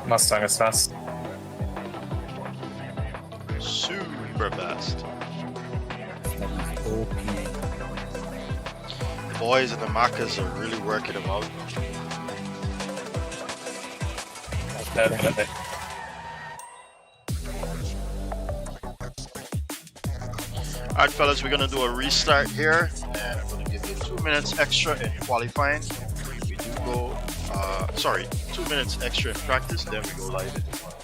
Mustang is fast. Super fast. OP. The boys and the Macas are really working them out. Definitely. Alright fellas, we're gonna do a restart here and I'm gonna give you 2 minutes extra in qualifying. We do go, 2 minutes extra in practice, then we go live in the qualifying.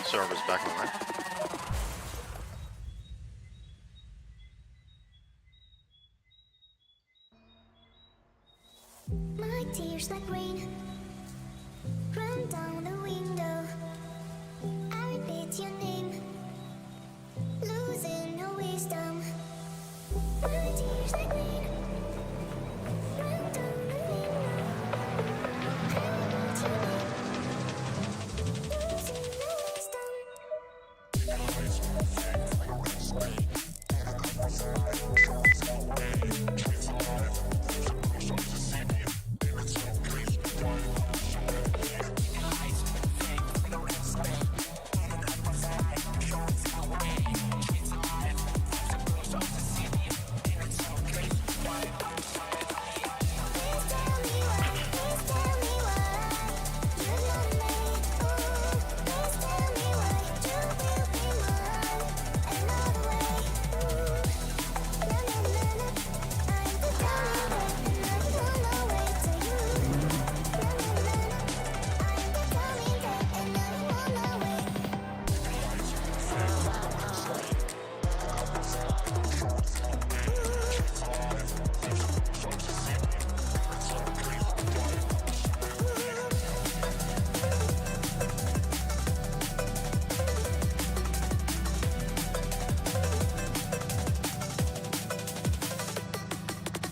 Server's back online. My tears like rain run down the window. I repeat your name, losing no wisdom. My tears like rain run down the window. I repeat your name, losing no wisdom.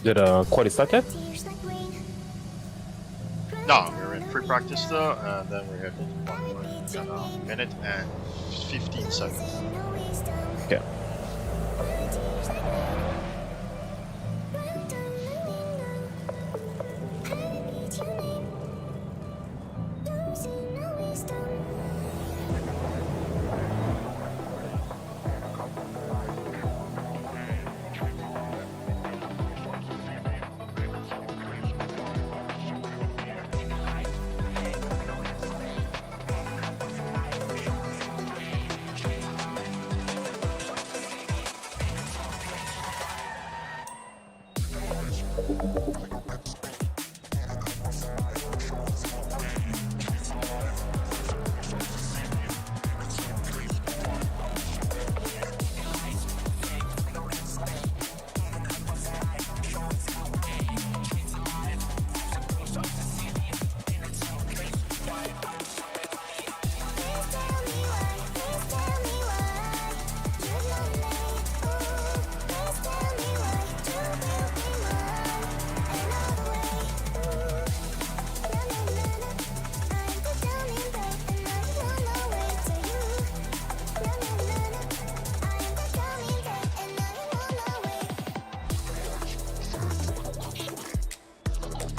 Did quali start yet? Tears like rain. No, we're in pre-practice though, and then we're heading to qualifying. Got a minute and 15 seconds. Losing no wisdom. Okay. My tears like rain run down the window. I repeat your name, losing no wisdom.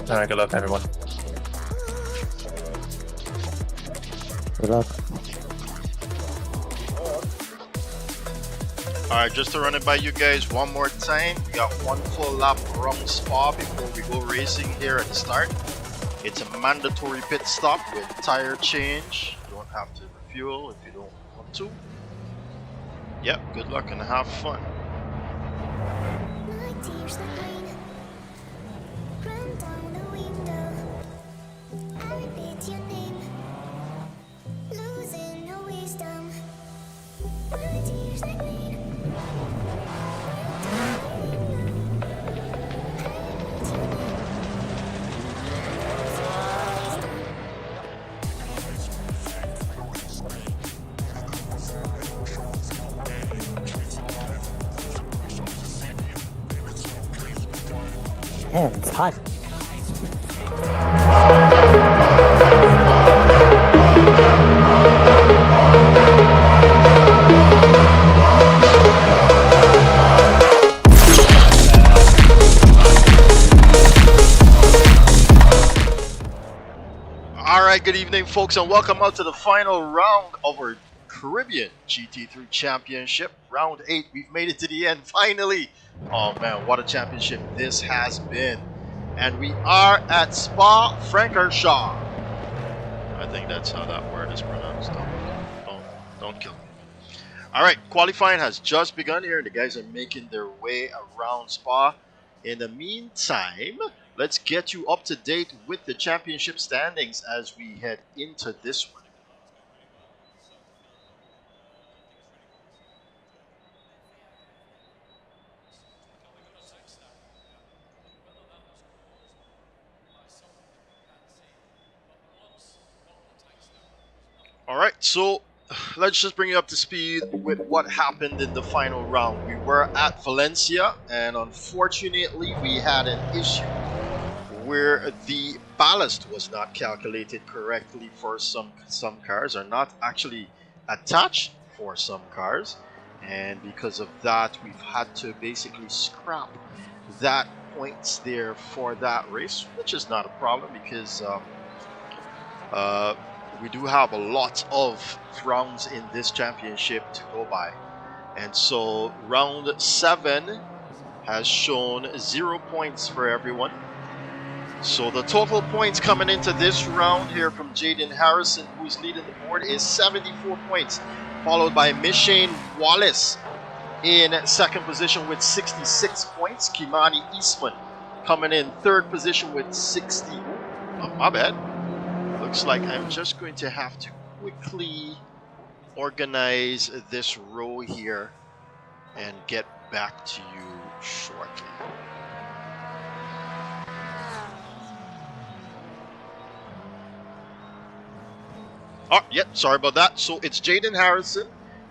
Alright, good luck, everyone. Good luck. Alright, just to run it by you guys one more time. We got one full lap around Spa before we go racing here at the start. It's a mandatory pit stop with tire change. You don't have to refuel if you don't want to. Yep, good luck and have fun. My tears that rain run down the window. I repeat your name, losing no wisdom. My tears that rain run down the window. I repeat your name, losing no wisdom. Man, it's hot. Alright, good evening folks, and welcome out to the final round of our Caribbean GT3 Championship. Round 8, we've made it to the end, finally! Oh man, what a championship this has been. And we are at Spa-Francorchamps. I think that's how that word is pronounced. Don't kill me. Alright, qualifying has just begun here. The guys are making their way around Spa. In the meantime, let's get you up to date with the championship standings as we head into this one. Alright, so let's just bring you up to speed with what happened in the final round. We were at Valencia, and unfortunately we had an issue where the ballast was not calculated correctly for some cars, or not actually attached for some cars, and because of that we've had to basically scrap that points there for that race, which is not a problem because we do have a lot of rounds in this championship to go by. And so round 7 has shown 0 points for everyone. So the total points coming into this round here from Jaden Harrison, who's leading the board, is 74 points, followed by Mishane Wallace in second position with 66 points. Kimani Eastman coming in third position with 60. Oh, my bad. Looks like I'm just going to have to quickly organize this row here and get back to you shortly. Oh, yeah, sorry about that. So it's Jaden Harrison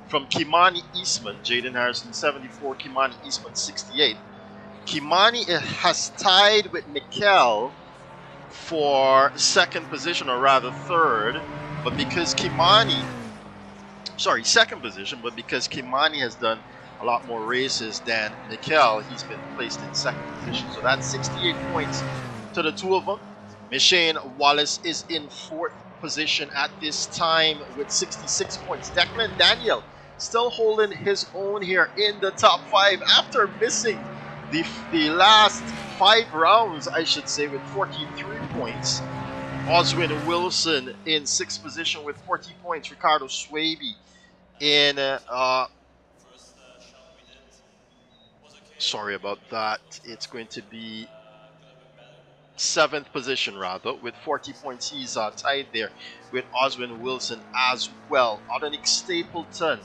from Kimani Eastman. Jaden Harrison 74, Kimani Eastman 68. Kimani has tied with Mikkel for second position, or rather third, but because Kimani, sorry, second position, but because Kimani has done a lot more races than Mikkel, he's been placed in second position. So that's 68 points to the two of them. Mishane Wallace is in fourth position at this time with 66 points. Declan Daniel still holding his own here in the top 5 after missing the last 5 rounds, I should say, with 43 points. Oswin Wilson in 6th position with 40 points. Ricardo Swaby in sorry about that, it's going to be 7th position rather with 40 points. He's tied there with Oswin Wilson as well. Adonik Stapleton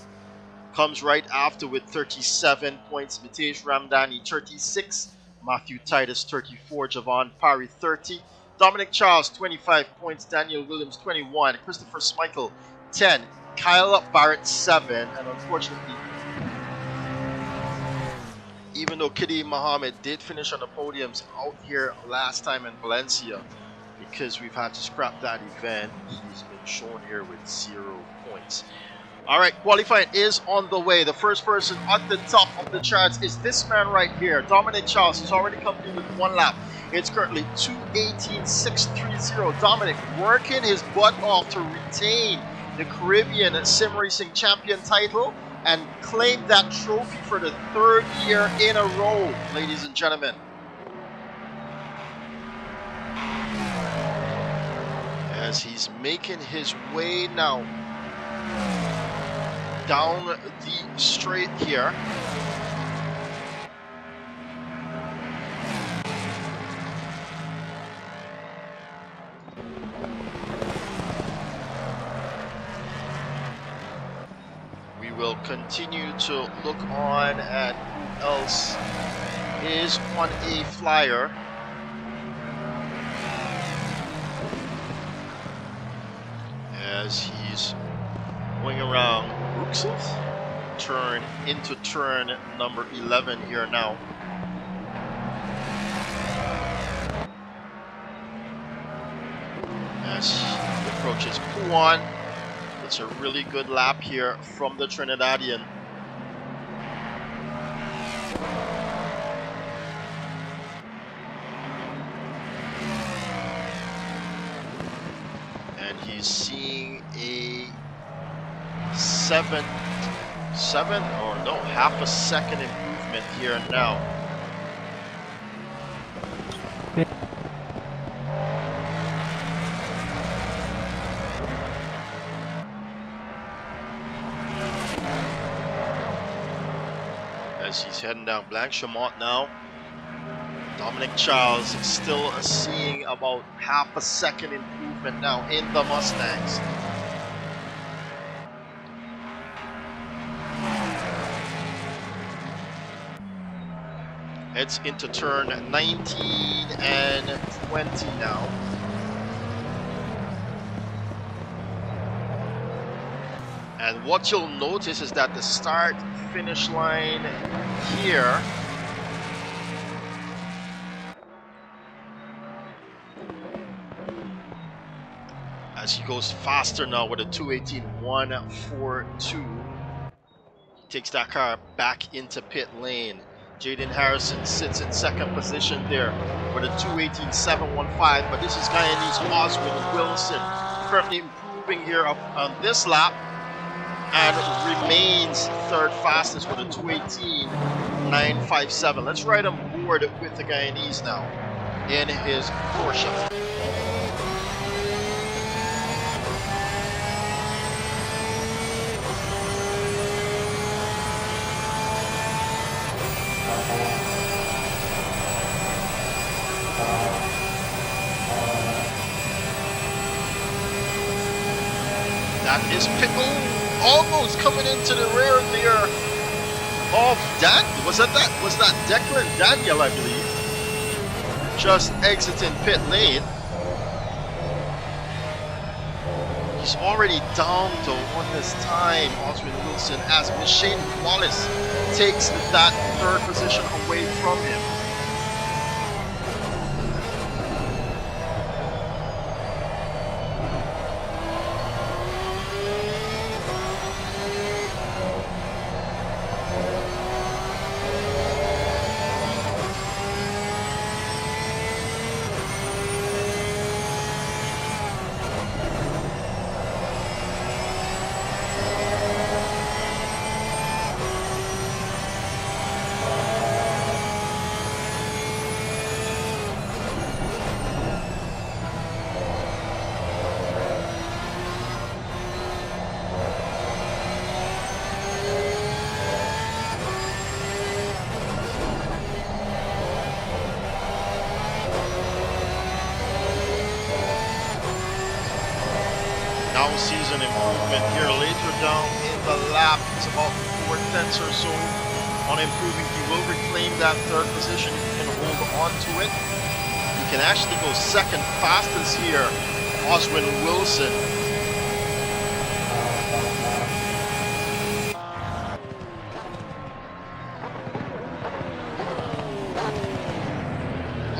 comes right after with 37 points. Mitesh Ramdani 36, Matthew Titus 34, Javon Parry 30, Dominic Charles 25 points, Daniel Williams 21, Christopher Schmeichel 10, Kyle Barrett 7, and unfortunately, even though Kidi Mohammed did finish on the podiums out here last time in Valencia, because we've had to scrap that event, he's been shown here with 0 points. Alright, qualifying is on the way. The first person at the top of the charts is this man right here, Dominic Charles. He's already come in with 1 lap. It's currently 2:18.630. Dominic working his butt off to retain the Caribbean Sim Racing Champion title. and claim that trophy for the 3rd year in a row, ladies and gentlemen. As he's making his way now down the straight here. We will continue to look on at who else is on a flyer. As he's going around Bruxelles, turn into turn number 11 here now. As he approaches Puan, it's a really good lap here from the Trinidadian. And he's seeing a half a second improvement here now. As he's heading down Blanchemont now. Dominic Charles still seeing about half a second improvement now in the Mustangs. Heads into turn 19 and 20 now. And what you'll notice is that the start finish line here as he goes faster now with a 218.142. He takes that car back into pit lane. Jaden Harrison sits in second position there with a 218.715, but this is Guyanese Oswald Wilson currently improving here up on this lap and remains third fastest with a 218.957. Let's ride on board with the Guyanese now in his Porsche. That is Pickle almost coming into the rear there of Dan. Was that Declan Daniel, I believe, just exiting pit lane. He's already down to 1 this time, Oswald Wilson, as Shane Wallace takes that third position away from him. Now sees an improvement here later down in the lap. It's about 4 tenths or so on improving. He will reclaim that third position. He can hold on to it. He can actually go second fastest here, Oswald Wilson.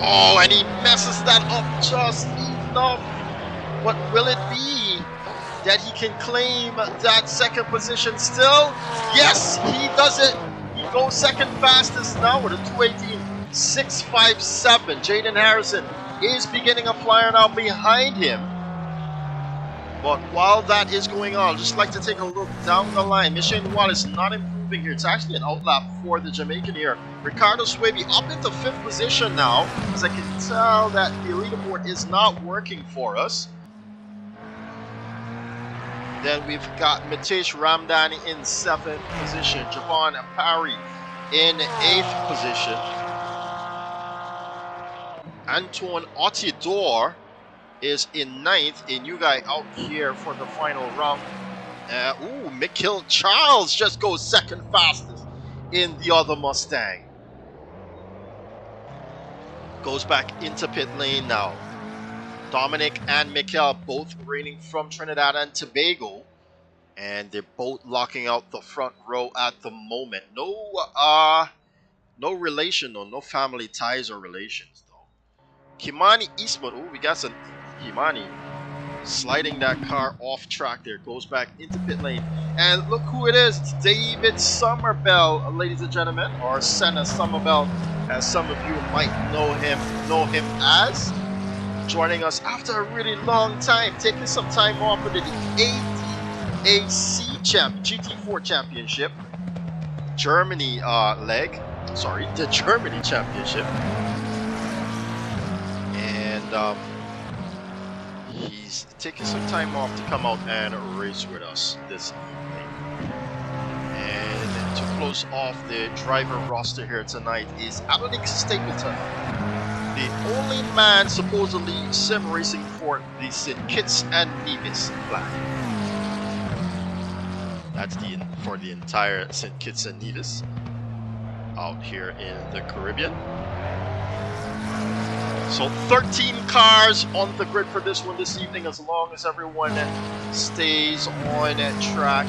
Oh, and he messes that up just enough. What will it be that he can claim that second position still? Yes, he does it. He goes second fastest now with a 218.657. Jaden Harrison is beginning a flyer now behind him. But while that is going on, just like to take a look down the line. Michelle Wallace not improving here. It's actually an outlap for the Jamaican here. Ricardo Swaby up into 5th position now, as I can tell that the leaderboard is not working for us. Then we've got Mitesh Ramdani in 7th position. Javon Parry in 8th position. Antoine Otidor is in 9th. A new guy out here for the final round. Mikhail Charles just goes 2nd fastest in the other Mustang. Goes back into pit lane now. Dominic and Mikhail both reigning from Trinidad and Tobago. And they're both locking out the front row at the moment. No relation though, no family ties or relations though. Kimani Eastman, we got some Kimani sliding that car off track there, goes back into pit lane. And look who it is, it's David Somerville, ladies and gentlemen, or Senna Somerville, as some of you might know him as. Joining us after a really long time, taking some time off of the ADAC GT4 Championship, Germany the Germany Championship. And he's taking some time off to come out and race with us this evening. And to close off the driver roster here tonight is Alex Stapleton, the only man supposedly sim racing for the St. Kitts and Nevis flag. That's for the entire St. Kitts and Nevis out here in the Caribbean. So 13 cars on the grid for this one this evening, as long as everyone stays on track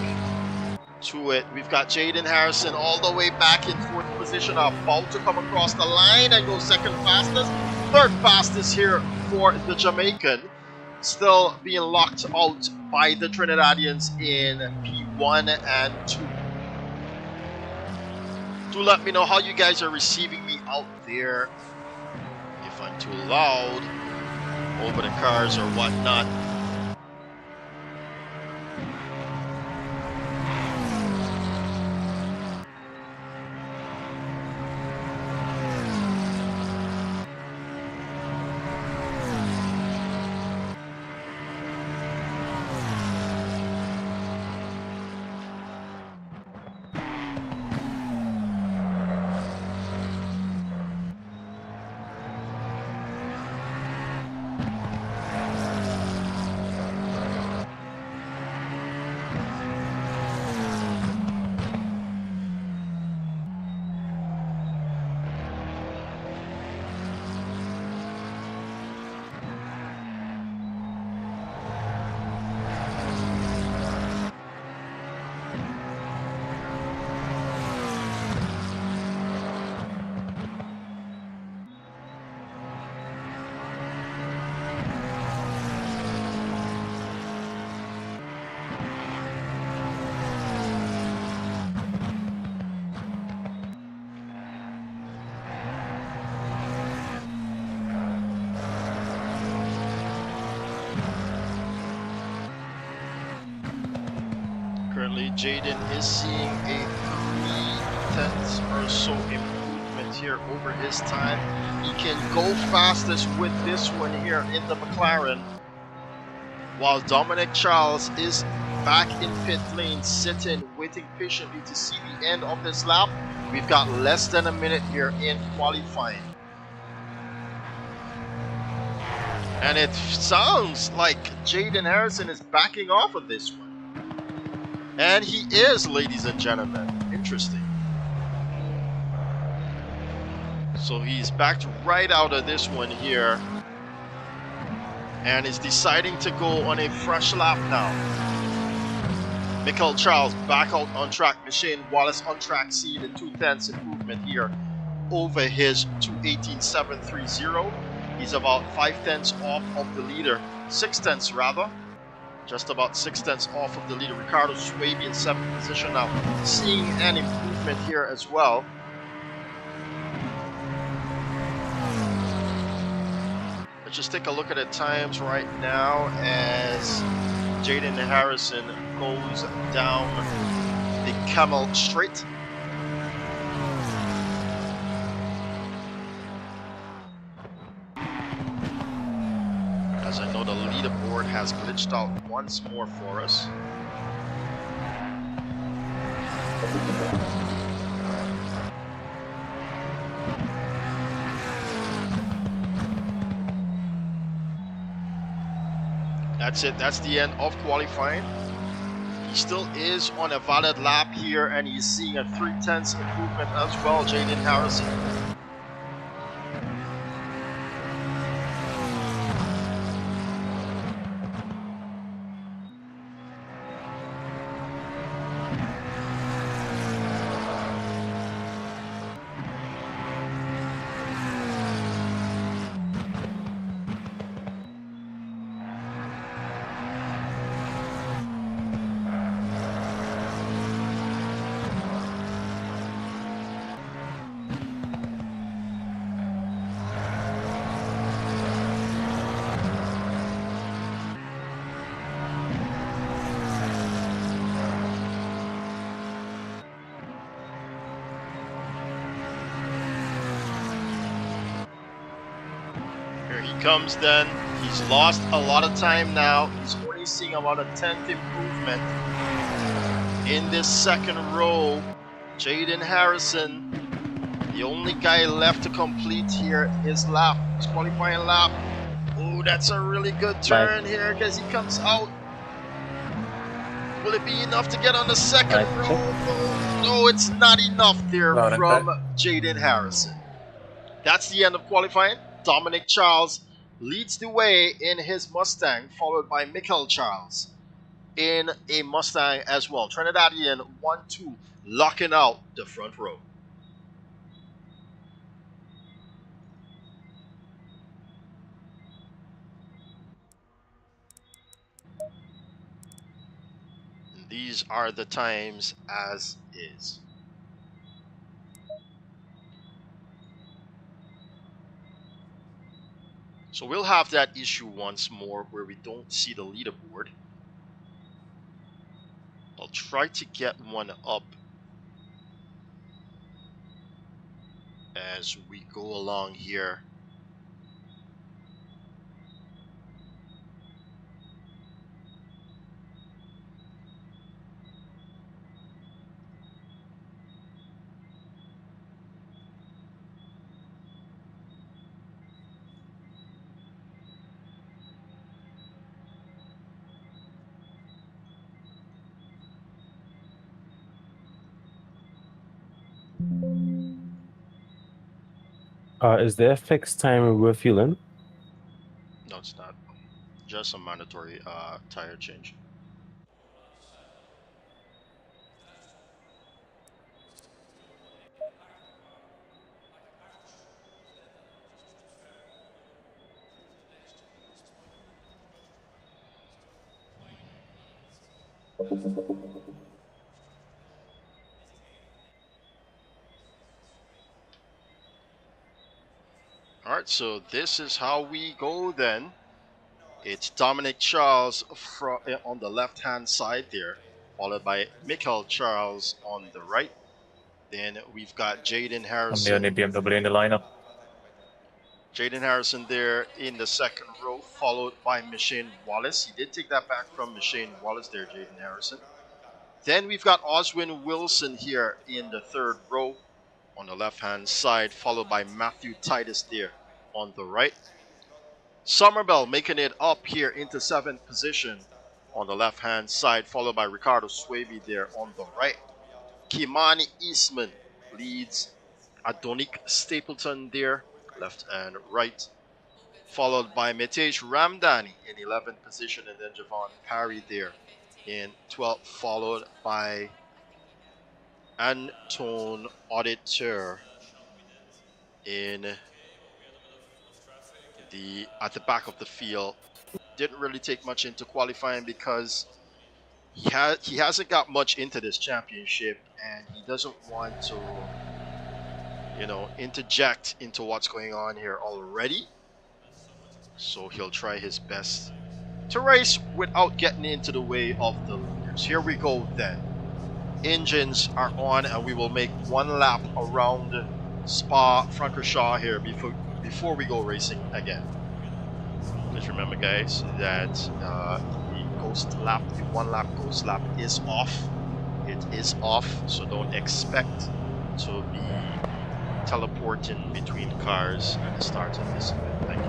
to it. We've got Jaden Harrison all the way back in 4th position, about to come across the line and go 2nd fastest. 3rd fastest here for the Jamaican, still being locked out by the Trinidadians in P1 and 2. Do let me know how you guys are receiving me out there. If I'm too loud over the cars or whatnot. Currently, Jaden is seeing a 3/10 or so improvement here over his time. He can go fastest with this one here in the McLaren, while Dominic Charles is back in pit lane, sitting, waiting patiently to see the end of this lap. We've got less than a minute here in qualifying. And it sounds like Jaden Harrison is backing off of this one. And he is, ladies and gentlemen. Interesting. So he's backed right out of this one here. And is deciding to go on a fresh lap now. Michael Charles back out on track. Shane Wallace on track, seeing a 2/10 improvement here over his 2:18.730. He's about 5/10 off of the leader, 6/10 rather. Just about 6/10 off of the leader. Ricardo Swaby in 7th position now, seeing an improvement here as well. Let's just take a look at the times right now as Jaden Harrison goes down the Camel Straight. As I know, the leaderboard has glitched out once more for us. That's it. That's the end of qualifying. He still is on a valid lap here, and he's seeing a 0.3 improvement as well, Jaden Harrison. Comes then. He's lost a lot of time now. He's only seeing about a 10th improvement in this second row. Jaden Harrison, the only guy left to complete here his lap, his qualifying lap. Oh, that's a really good turn here because he comes out. Will it be enough to get on the second row? No, it's not enough there from Jaden Harrison. That's the end of qualifying. Dominic Charles leads the way in his Mustang, followed by Michael Charles in a Mustang as well. Trinidadian 1-2, locking out the front row. And these are the times as is. So we'll have that issue once more where we don't see the leaderboard. I'll try to get one up as we go along here. Is the FX time refueling? No, it's not. Just a mandatory tire change. Alright, so this is how we go then. It's Dominic Charles on the left-hand side there, followed by Michael Charles on the right. Then we've got Jaden Harrison. I'm the only BMW in the lineup. Jaden Harrison there in the second row, followed by Machine Wallace. He did take that back from Machine Wallace there, Jaden Harrison. Then we've got Oswin Wilson here in the third row on the left-hand side, followed by Matthew Titus there on the right. Somerville making it up here into 7th position on the left-hand side, followed by Ricardo Swaby there on the right. Kimani Eastman leads Adonik Stapleton there, left and right, followed by Mitesh Ramdani in 11th position, and then Javon Parry there in 12th, followed by Anton Auditeur at the back of the field. Didn't really take much into qualifying because he hasn't got much into this championship, and he doesn't want to, interject into what's going on here already. So he'll try his best to race without getting into the way of the leaders. Here we go then. Engines are on and we will make one lap around Spa-Francorchamps here before we go racing again. Just remember guys that the one lap ghost lap is off. It is off, so don't expect to be teleporting between cars at the start of this event. Thank you.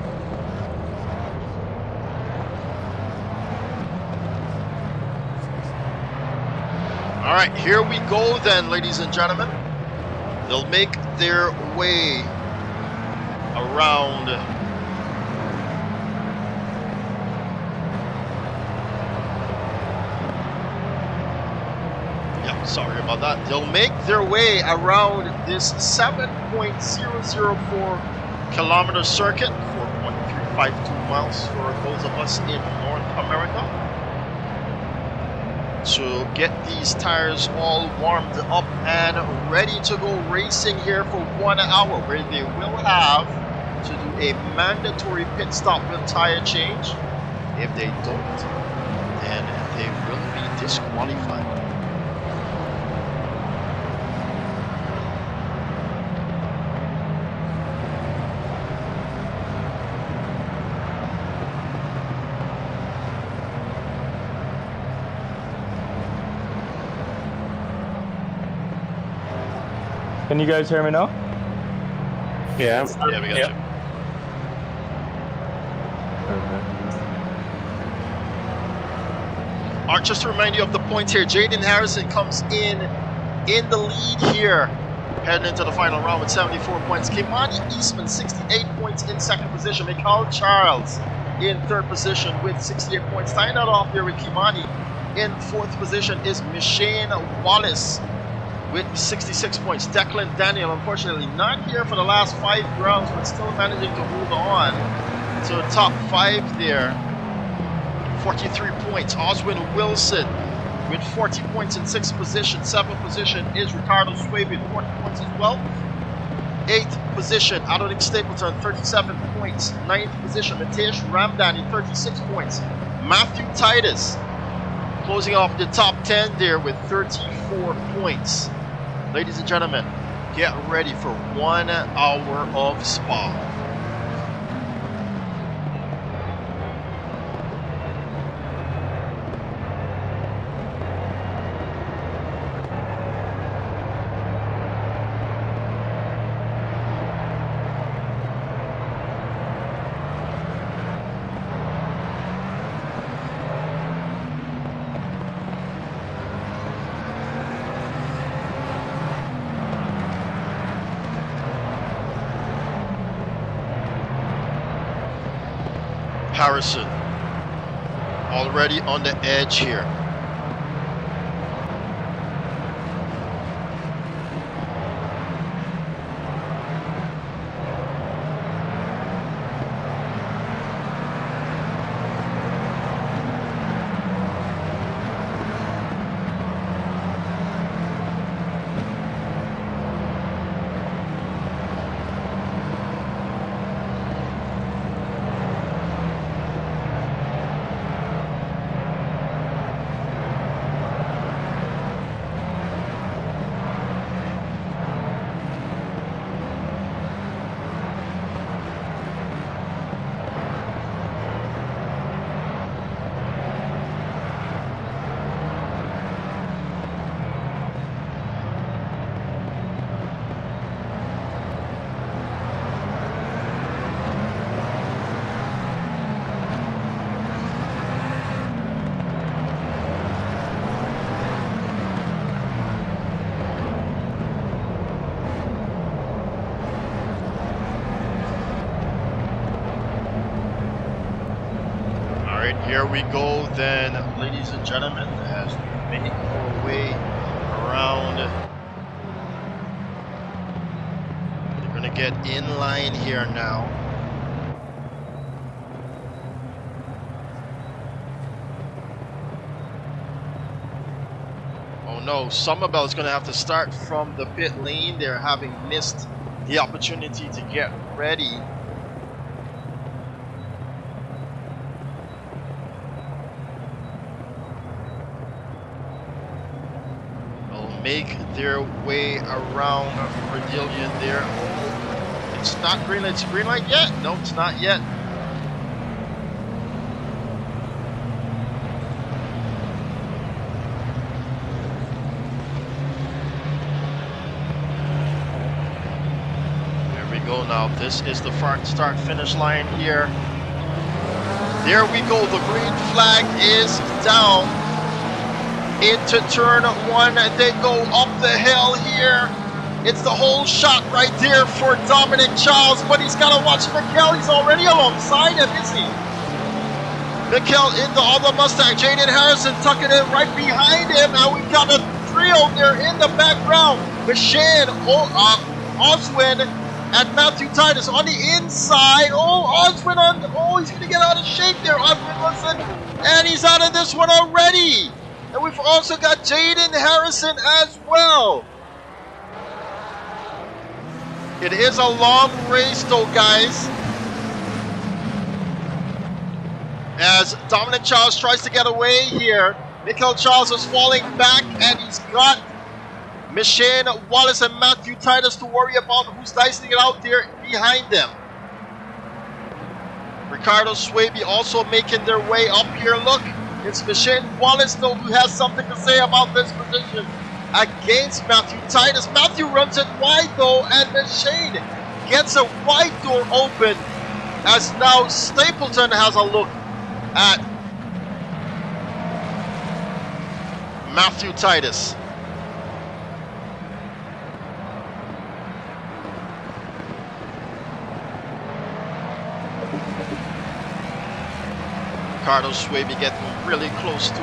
Alright, here we go then, ladies and gentlemen. They'll make their way around sorry about that. They'll make their way around this 7.004 kilometer circuit, 4.352 miles for those of us in North America, to get these tires all warmed up and ready to go racing here for 1 hour, where they will have to do a mandatory pit stop with tire change. If they don't, then they will be disqualified. Can you guys hear me now? Yeah. Yeah, we got you. Alright, just to remind you of the points here, Jaden Harrison comes in the lead here, heading into the final round with 74 points. Kimani Eastman, 68 points in second position. Mikhail Charles in third position with 68 points. Tying that off here with Kimani in fourth position is Michelle Wallace with 66 points. Declan Daniel, unfortunately not here for the last 5 rounds, but still managing to hold on to the top 5 there. 43 points. Oswin Wilson with 40 points in 6th position. 7th position is Ricardo Swaby, 40 points as well. 8th position, Adonic Stapleton, 37 points. 9th position, Matesh Ramdani, 36 points. Matthew Titus closing off the top 10 there with 34 points. Ladies and gentlemen, get ready for 1 hour of Spa. Harrison already on the edge here. Here we go then, ladies and gentlemen, as we make our way around. We're gonna get in line here now. Oh no, Somerville is gonna have to start from the pit lane. They're having missed the opportunity to get ready. make their way around Brazilian there. Oh, it's not green light. It's green light yet? No, it's not yet. There we go now. This is the start finish line here. There we go. The green flag is down. Into turn one, they go up the hill here. It's the whole shot right there for Dominic Charles, but he's got to watch Mikel. He's already alongside him, is he? Mikel in the other Mustang. Jaden Harrison tucking in right behind him, and we've got a trio there in the background. Machine, Oswin, and Matthew Titus on the inside. Oh, Oswin he's going to get out of shape there, Oswin Wilson, and he's out of this one already. And we've also got Jaden Harrison as well. It is a long race though, guys. As Dominic Charles tries to get away here. Mikel Charles is falling back, and he's got Machine Wallace and Matthew Titus to worry about, who's dicing it out there behind them. Ricardo Swaby also making their way up here. Look. It's Machine Wallace though who has something to say about this position against Matthew Titus. Matthew runs it wide though, and Machine gets a wide door open as now Stapleton has a look at Matthew Titus. Ricardo Swaby getting really close to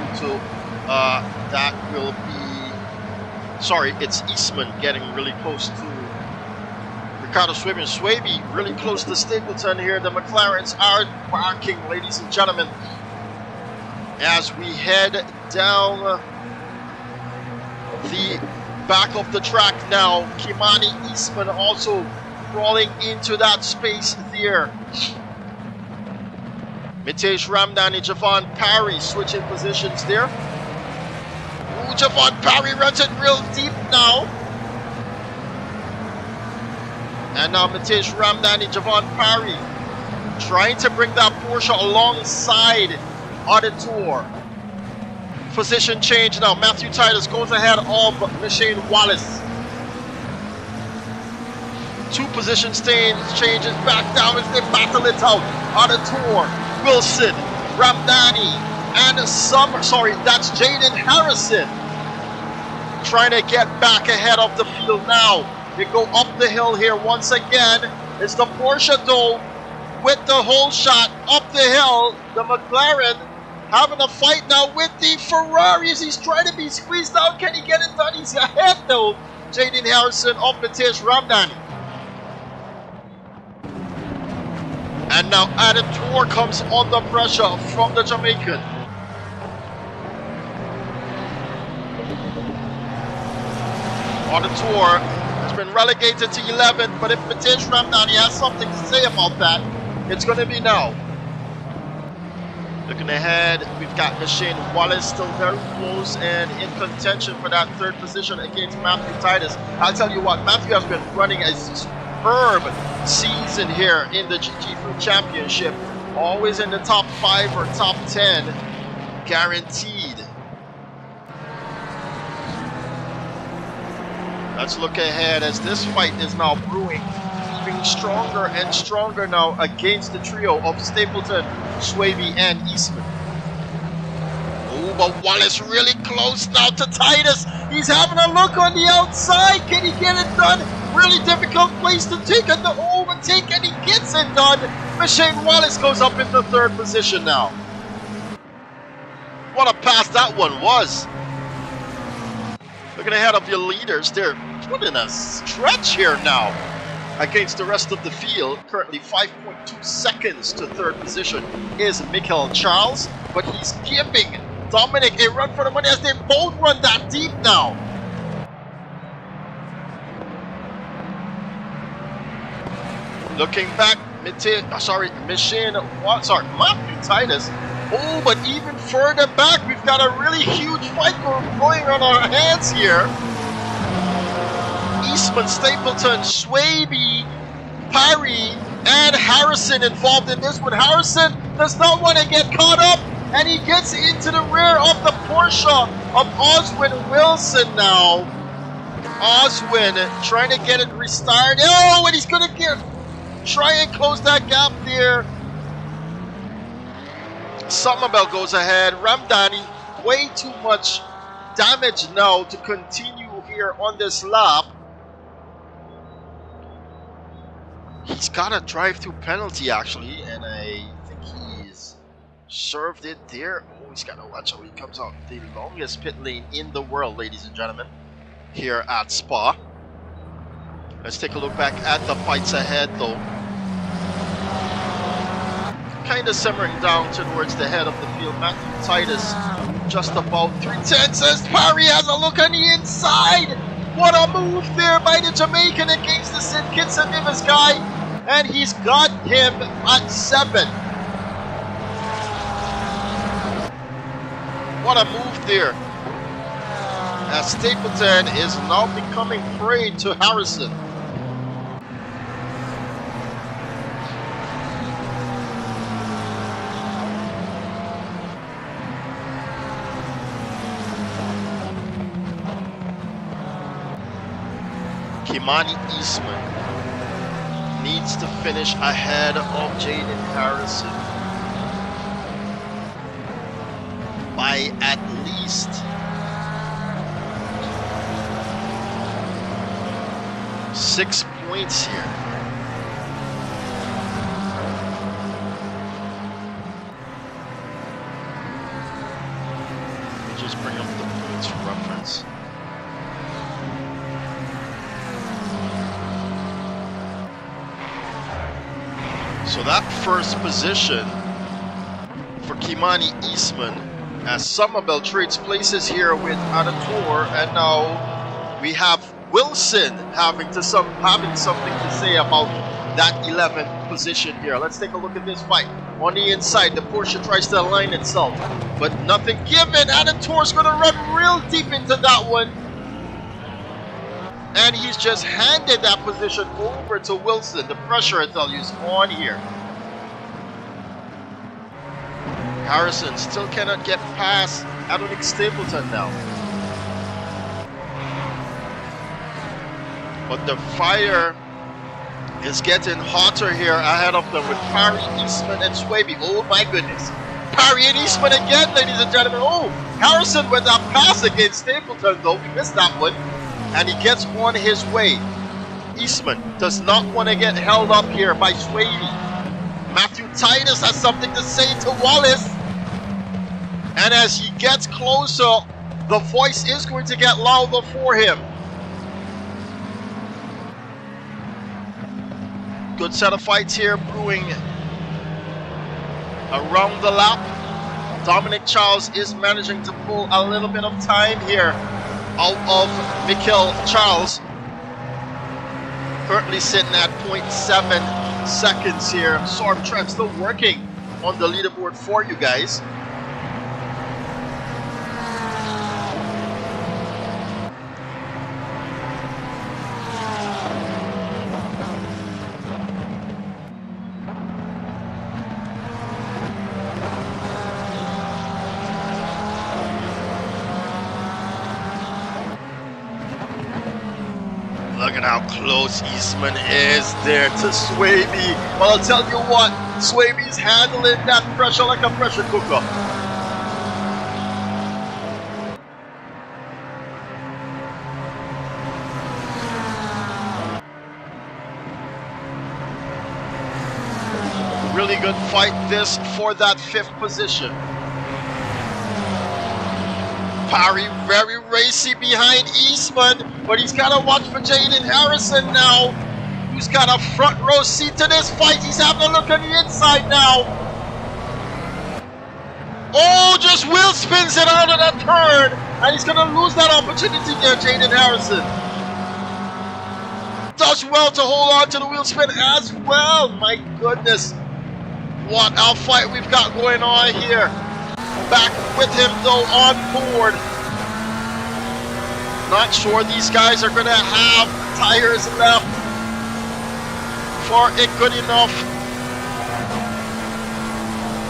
that will be, sorry, it's Eastman getting really close to Ricardo Swaby. Swaby really close to Stapleton here. The McLarens are barking, ladies and gentlemen, as we head down the back of the track now. Kimani Eastman also crawling into that space there. Mitesh Ramdani, Javon Parry switching positions there. Ooh, Javon Parry runs it real deep now. And now Mitesh Ramdani, Javon Parry trying to bring that Porsche alongside Auditor. Position change now. Matthew Titus goes ahead of Machine Wallace. Two position changes back down as they battle it out. Auditor. Wilson, Ramdani, and that's Jaden Harrison trying to get back ahead of the field now. They go up the hill here once again. It's the Porsche though with the whole shot up the hill. The McLaren having a fight now with the Ferraris. He's trying to be squeezed out. Can he get it done? He's ahead though. Jaden Harrison of Mitesh Ramdani. And now Auditor comes under pressure from the Jamaican. Auditor has been relegated to 11, but if Mitesh Ramdani has something to say about that, it's going to be now. Looking ahead, we've got Machine Wallace still very close and in contention for that third position against Matthew Titus. I'll tell you what, Matthew has been running a superb season here in the GT3 Championship. Always in the top 5 or top 10, guaranteed. Let's look ahead as this fight is now brewing, getting stronger and stronger now against the trio of Stapleton, Swaby, and Eastman. Oh, but Wallace really close now to Titus. He's having a look on the outside. Can he get it done? Really difficult place to take it, the overtake, and he gets it done. Machine Wallace goes up into third position now. What a pass that one was. Looking ahead of your leaders, they're put in a stretch here now against the rest of the field. Currently 5.2 seconds to third position is Mikel Charles, but he's giving Dominic a run for the money as they both run that deep now. Looking back, Matthew Titus. Oh, but even further back, we've got a really huge fight going on our hands here. Eastman, Stapleton, Swaby, Parry, and Harrison involved in this one. Harrison does not want to get caught up, and he gets into the rear of the Porsche of Oswin Wilson now. Oswin trying to get it restarted. Oh, and he's going to try and close that gap there. Somerville goes ahead. Ramdani, way too much damage now to continue here on this lap. He's got a drive-through penalty actually, and I think he's served it there. Oh, he's got to watch how he comes out. The longest pit lane in the world, ladies and gentlemen, here at Spa. Let's take a look back at the fights ahead though. Kind of simmering down towards the head of the field. Matthew Titus just about 3/10 as Parry has a look on the inside. What a move there by the Jamaican against the St. Kitts and Nevis guy, and he's got him at 7. What a move there, as Stapleton is now becoming prey to Harrison. Kimani Eastman needs to finish ahead of Jaden Harrison by at least 6 points here. Let me just bring up the points for reference. So that first position for Kimani Eastman, as Somerville trades places here with Adator, and now we have Wilson having something to say about that 11th position here. Let's take a look at this fight. On the inside, the Porsche tries to align itself, but nothing given. Adator's going to run real deep into that one, and he's just handed that position over to Wilson. The pressure, I tell you, is on here. Harrison still cannot get past Adonic Stapleton now. But the fire is getting hotter here ahead of them with Parry, Eastman, and Swaby. Oh my goodness. Parry and Eastman again, ladies and gentlemen. Oh, Harrison went that pass against Stapleton though. We missed that one. And he gets on his way. Eastman does not want to get held up here by Swaby. Matthew Titus has something to say to Wallace. And as he gets closer, the voice is going to get louder for him. Good set of fights here brewing around the lap. Dominic Charles is managing to pull a little bit of time here out of Mikkel Charles. Currently sitting at 0.7 seconds here. Stormtrap still working on the leaderboard for you guys. Look at how close Eastman is there to Swaby. Well, I'll tell you what, Swaby's handling that pressure like a pressure cooker. Really good fight this for that 5th position. Parry very racy behind Eastman, but he's got to watch for Jaden Harrison now, who's got a front row seat to this fight. He's having a look on the inside now. Oh, just wheel spins it out of that turn, and he's going to lose that opportunity there, Jaden Harrison. Does well to hold on to the wheel spin as well. My goodness, what a fight we've got going on here. Back with him though on board. Not sure these guys are going to have tires left for a good enough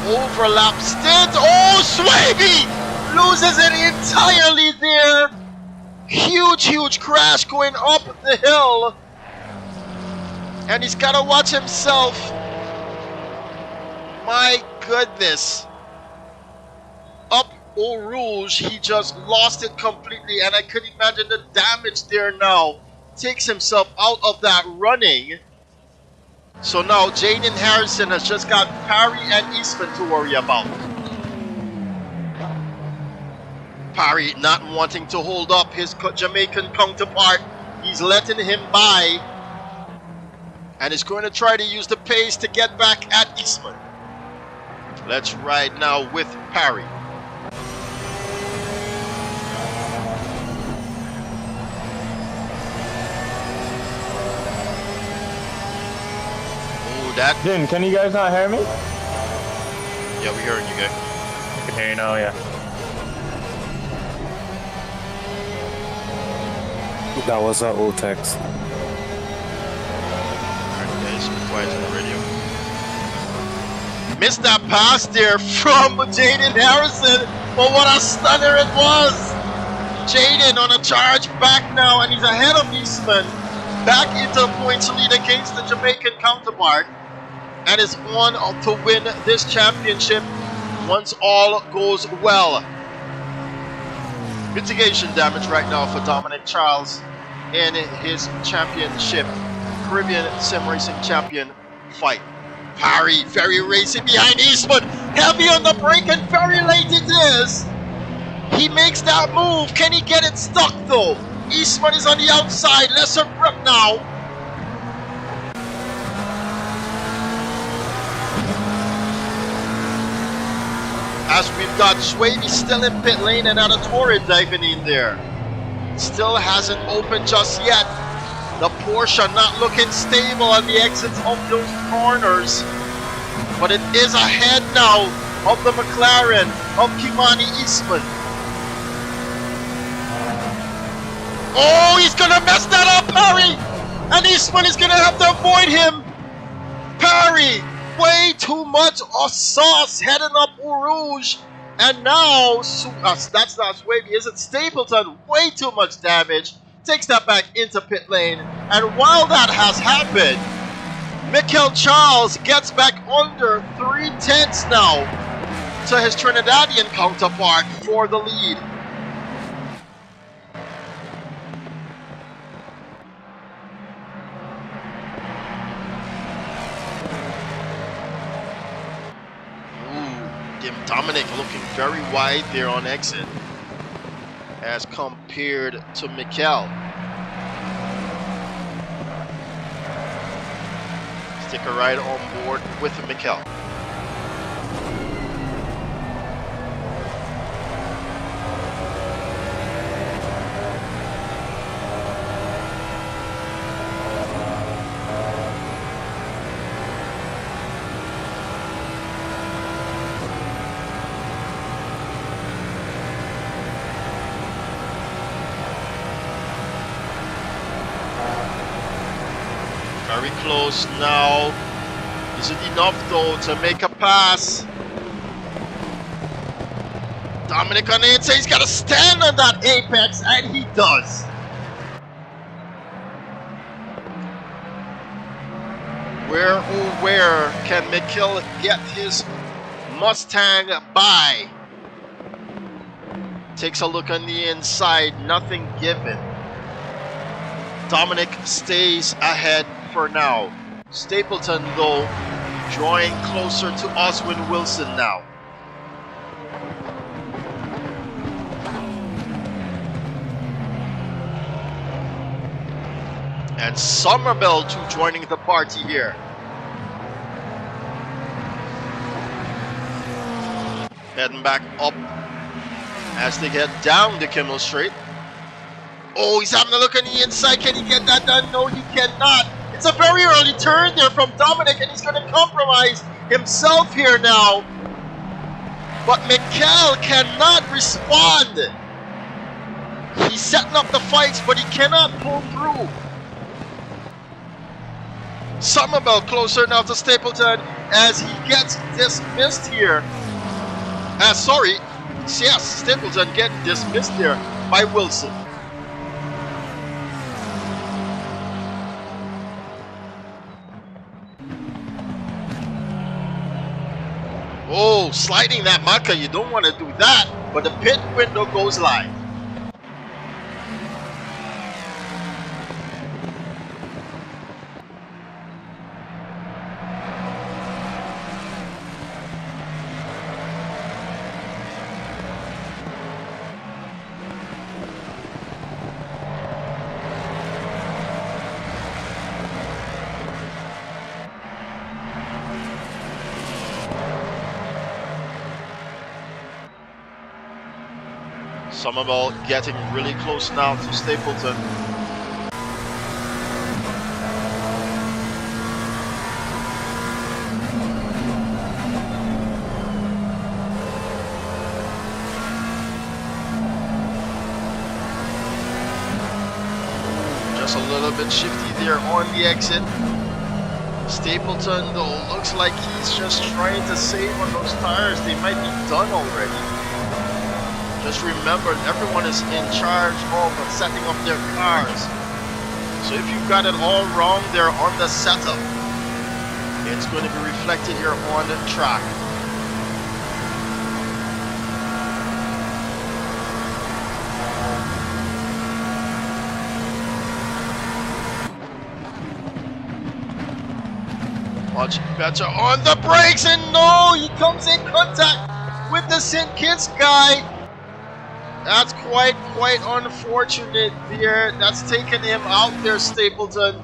overlap stint. Oh, Swaby loses it entirely there. Huge crash going up the hill. And he's got to watch himself. My goodness. Up Eau Rouge, he just lost it completely. And I could imagine the damage there now. Takes himself out of that running. So now Jaden Harrison has just got Parry and Eastman to worry about. Parry not wanting to hold up his Jamaican counterpart. He's letting him by. And is going to try to use the pace to get back at Eastman. Let's ride now with Parry. Oh, that. Jin, can you guys not hear me? Yeah, we're hearing you guys. I can hear you now, yeah. That was our old text. Quiet on the radio. Missed that pass there from Jaden Harrison, but what a stunner it was! Jaden on a charge back now, and he's ahead of Eastman. Back into a points lead against the Jamaican counterpart, and is on to win this championship once all goes well. Mitigation damage right now for Dominic Charles in his championship. Caribbean Sim Racing Champion fight. Parry very racing behind Eastman. Heavy on the brake and very late it is. He makes that move. Can he get it stuck though? Eastman is on the outside. Lesser grip now. As we've got Swaby still in pit lane and Torre diving in there. Still hasn't opened just yet. The Porsche not looking stable on the exits of those corners. But it is ahead now of the McLaren of Kimani Eastman. Oh, he's going to mess that up, Parry! And Eastman is going to have to avoid him. Parry, way too much of sauce heading up Eau Rouge. And now, that's not Swaby, is it? Stapleton, way too much damage. Takes that back into pit lane, and while that has happened, Mikel Charles gets back under 3/10 now to his Trinidadian counterpart for the lead. Ooh, Dominic looking very wide there on exit as compared to Mikel. Stick a ride on board with Mikel. Very close now. Is it enough though to make a pass? Dominic on the inside, he's got to stand on that apex, and he does. Where, oh where can Mikel get his Mustang by? Takes a look on the inside, nothing given. Dominic stays ahead for now. Stapleton though drawing closer to Oswin Wilson now. And Somerville too joining the party here. Heading back up as they get down the Kimmel Straight. Oh, he's having a look on the inside. Can he get that done? No, he cannot. It's a very early turn there from Dominic, and he's going to compromise himself here now. But Mikel cannot respond. He's setting up the fights, but he cannot pull through. Somerville closer now to Stapleton as he gets dismissed here. Sorry, yes, Stapleton getting dismissed here by Wilson. Oh, sliding that marker, you don't want to do that, but the pit window goes live. Somerville getting really close now to Stapleton. Just a little bit shifty there on the exit. Stapleton though looks like he's just trying to save on those tires. They might be done already. Just remember, everyone is in charge of setting up their cars. So if you've got it all wrong there on the setup, it's going to be reflected here on the track. Much better on the brakes, and no, he comes in contact with the St. Kitts guy. That's quite unfortunate there. That's taken him out there, Stapleton.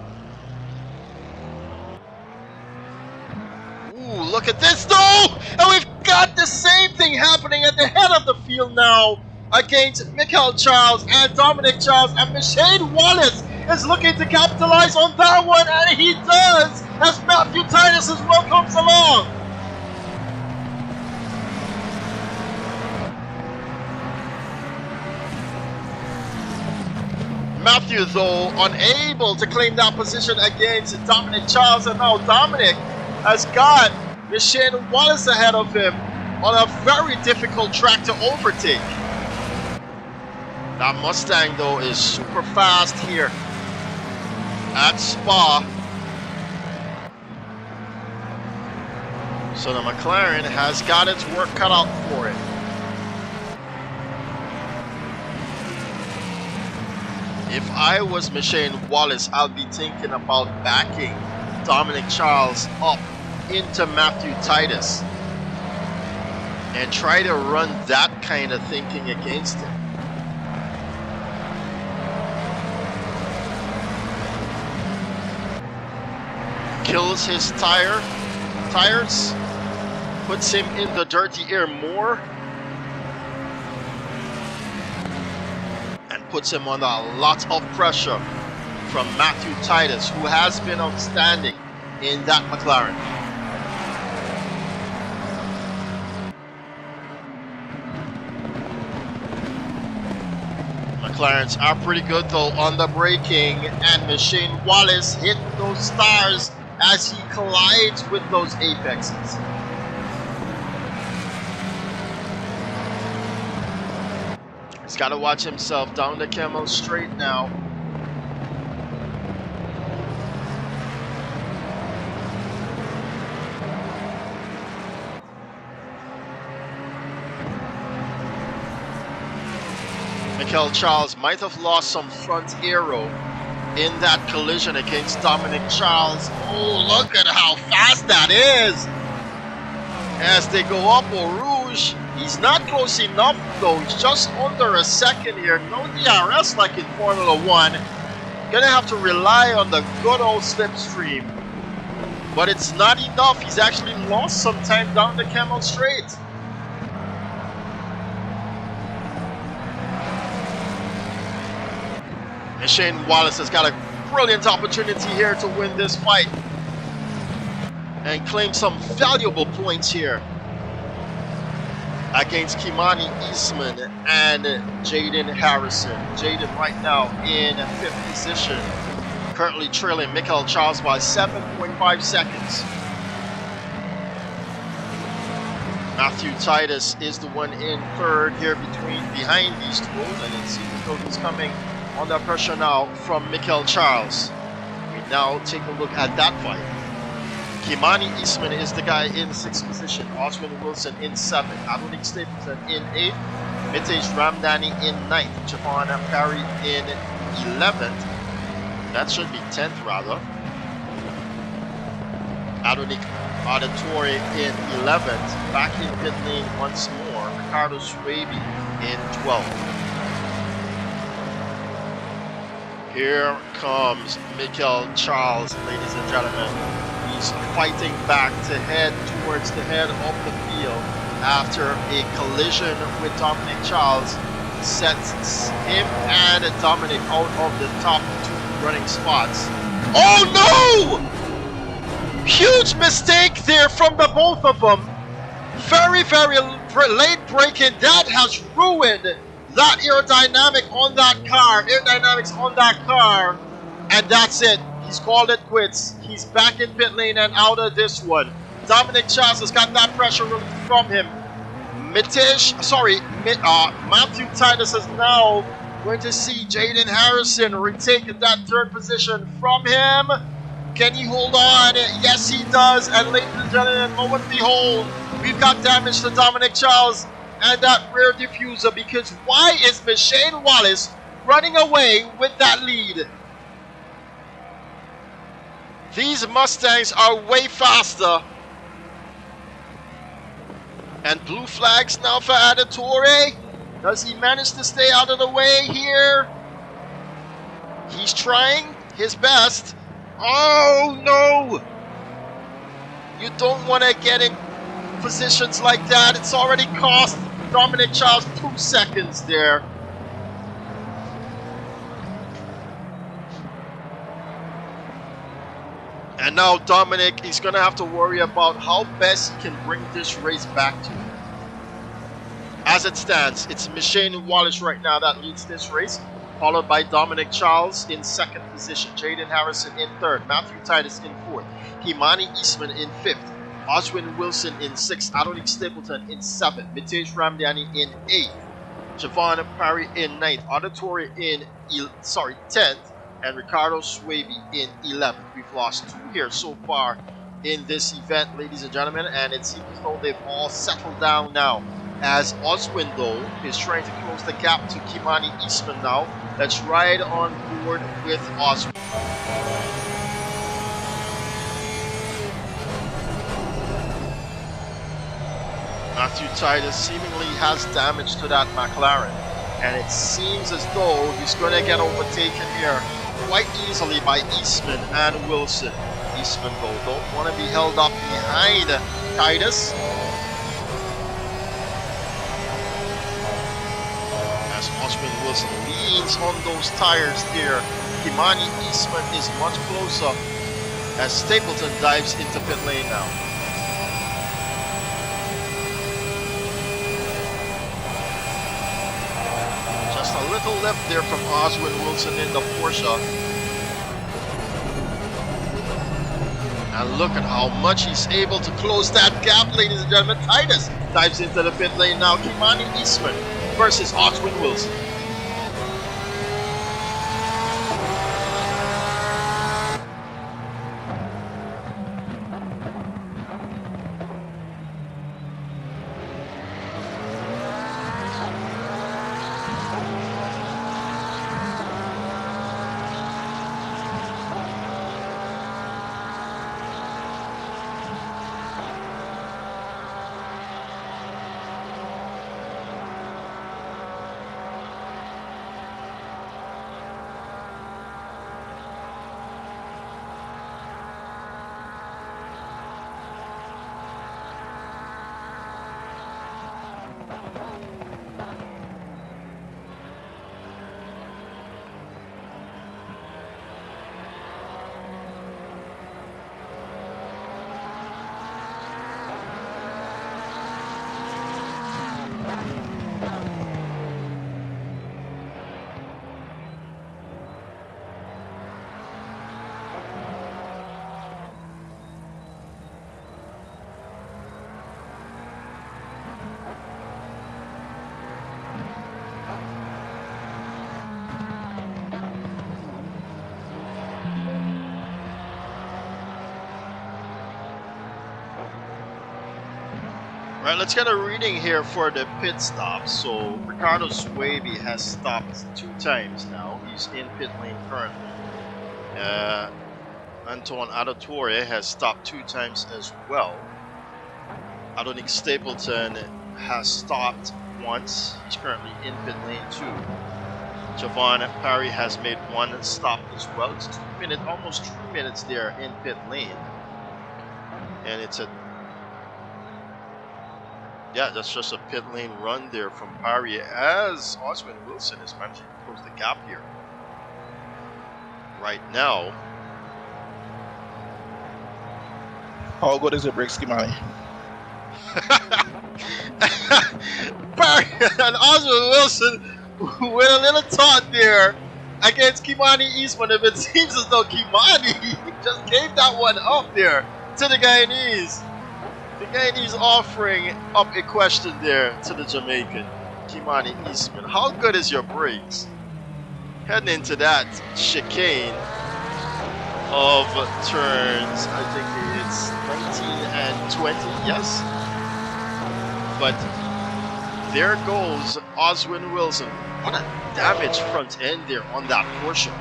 Ooh, look at this though! And we've got the same thing happening at the head of the field now against Michael Charles and Dominic Charles, and Shane Wallace is looking to capitalize on that one, and he does as Matthew Titus as well comes along. Matthew, though, unable to claim that position against Dominic Charles, and now Dominic has got Shane Wallace ahead of him on a very difficult track to overtake. That Mustang, though, is super fast here at Spa. So the McLaren has got its work cut out for it. If I was Shane Wallace, I'll be thinking about backing Dominic Charles up into Matthew Titus and try to run that kind of thinking against him. Kills his tires, puts him in the dirty air more, puts him under a lot of pressure from Matthew Titus, who has been outstanding in that McLaren. McLarens are pretty good though on the braking, and Shane Wallace hit those stars as he collides with those apexes. He's got to watch himself down the Camel straight now. Michael Charles might have lost some front aero in that collision against Dominic Charles. Oh, look at how fast that is as they go up Eau Rouge. He's not close enough though, he's just under a second here. No DRS like in Formula 1. Gonna have to rely on the good old slipstream. But it's not enough, he's actually lost some time down the Camel Straight. And Shane Wallace has got a brilliant opportunity here to win this fight and claim some valuable points here against Kimani Eastman and Jaden Harrison. Jaden right now in 5th position. currently trailing Michael Charles by 7.5 seconds. Matthew Titus is the one in third here behind these two, and it seems as though he's coming under pressure now from Michael Charles. We now take a look at that fight. Kimani Eastman is the guy in 6th position, Oswin Wilson in 7th, Adonik Stapleton in 8th, Mitesh Ramdani in 9th, Javon Perry in 11th, that should be 10th rather, Adonik Auditore in 11th, back in pit lane once more, Ricardo Swaby in 12th. Here comes Michael Charles, ladies and gentlemen. He's fighting back to head towards the head of the field after a collision with Dominic Charles sets him and Dominic out of the top 2 running spots. Oh no! Huge mistake there from the both of them. Very, very late braking. That has ruined that aerodynamics on that car. And that's it. He's called it quits. He's back in pit lane and out of this one. Dominic Charles has got that pressure from him. Matthew Titus is now going to see Jaden Harrison retake that 3rd position from him. Can he hold on? Yes, he does. And ladies and gentlemen, lo and behold, we've got damage to Dominic Charles and that rear diffuser, because why is Shane Wallace running away with that lead? These Mustangs are way faster. And blue flags now for Auditore. Does he manage to stay out of the way here? He's trying his best. Oh no! You don't want to get in positions like that. It's already cost Dominic Charles 2 seconds there. And now Dominic is going to have to worry about how best he can bring this race back to him. As it stands, it's Shane Wallace right now that leads this race, followed by Dominic Charles in 2nd position, Jaden Harrison in 3rd, Matthew Titus in 4th, Himani Eastman in 5th, Oswin Wilson in 6th, Adonik Stapleton in 7th, Mitesh Ramdani in 8th, Javon Perry in 9th, Auditore in 10th, and Ricardo Swaby in 11th. We've lost 2 here so far in this event, ladies and gentlemen, and it seems as though they've all settled down now, as Oswin, though, is trying to close the gap to Kimani Eastman now. Let's ride on board with Oswin. Matthew Titus seemingly has damage to that McLaren, and it seems as though he's going to get overtaken here quite easily by Eastman and Wilson. Eastman, though, don't want to be held up behind Titus. As Oswin Wilson leans on those tires there, Kimani Eastman is much closer as Stapleton dives into pit lane now. Just a little left there from Oswin Wilson in the Porsche. And look at how much he's able to close that gap, ladies and gentlemen. Titus dives into the pit lane now. Kimani Eastman versus Oswin Wilson. Right, let's get a reading here for the pit stop. So Ricardo Swaby has stopped 2 times now. He's in pit lane currently. Anton Adatore has stopped 2 times as well. Adonik Stapleton has stopped once. He's currently in pit lane 2. Javon Parry has made 1 stop as well. It's 2 minutes, almost 3 minutes there in pit lane. And it's a that's just a pit lane run there from Parry as Oswin Wilson is managing to close the gap here. Right now. How good is it, Break Skimani? Parry and Oswin Wilson with a little taunt there against Kimani Eastman. If it seems as though Kimani just gave that one up there to the Guyanese. The Guyanese offering up a question there to the Jamaican, Kimani Eastman. How good is your brakes? Heading into that chicane of turns, I think it's 19 and 20, yes? But there goes Oswin Wilson. What a damaged front end there on that portion.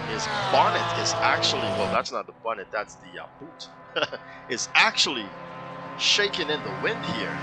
His bonnet is actually, well, that's not the bonnet, that's the boot. Is actually shaking in the wind here.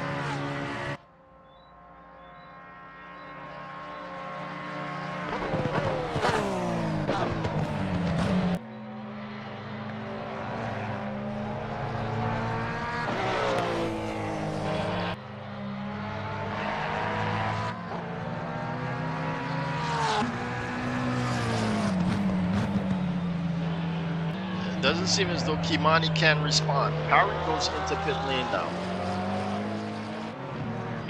Doesn't seem as though Kimani can respond. Parry goes into pit lane now.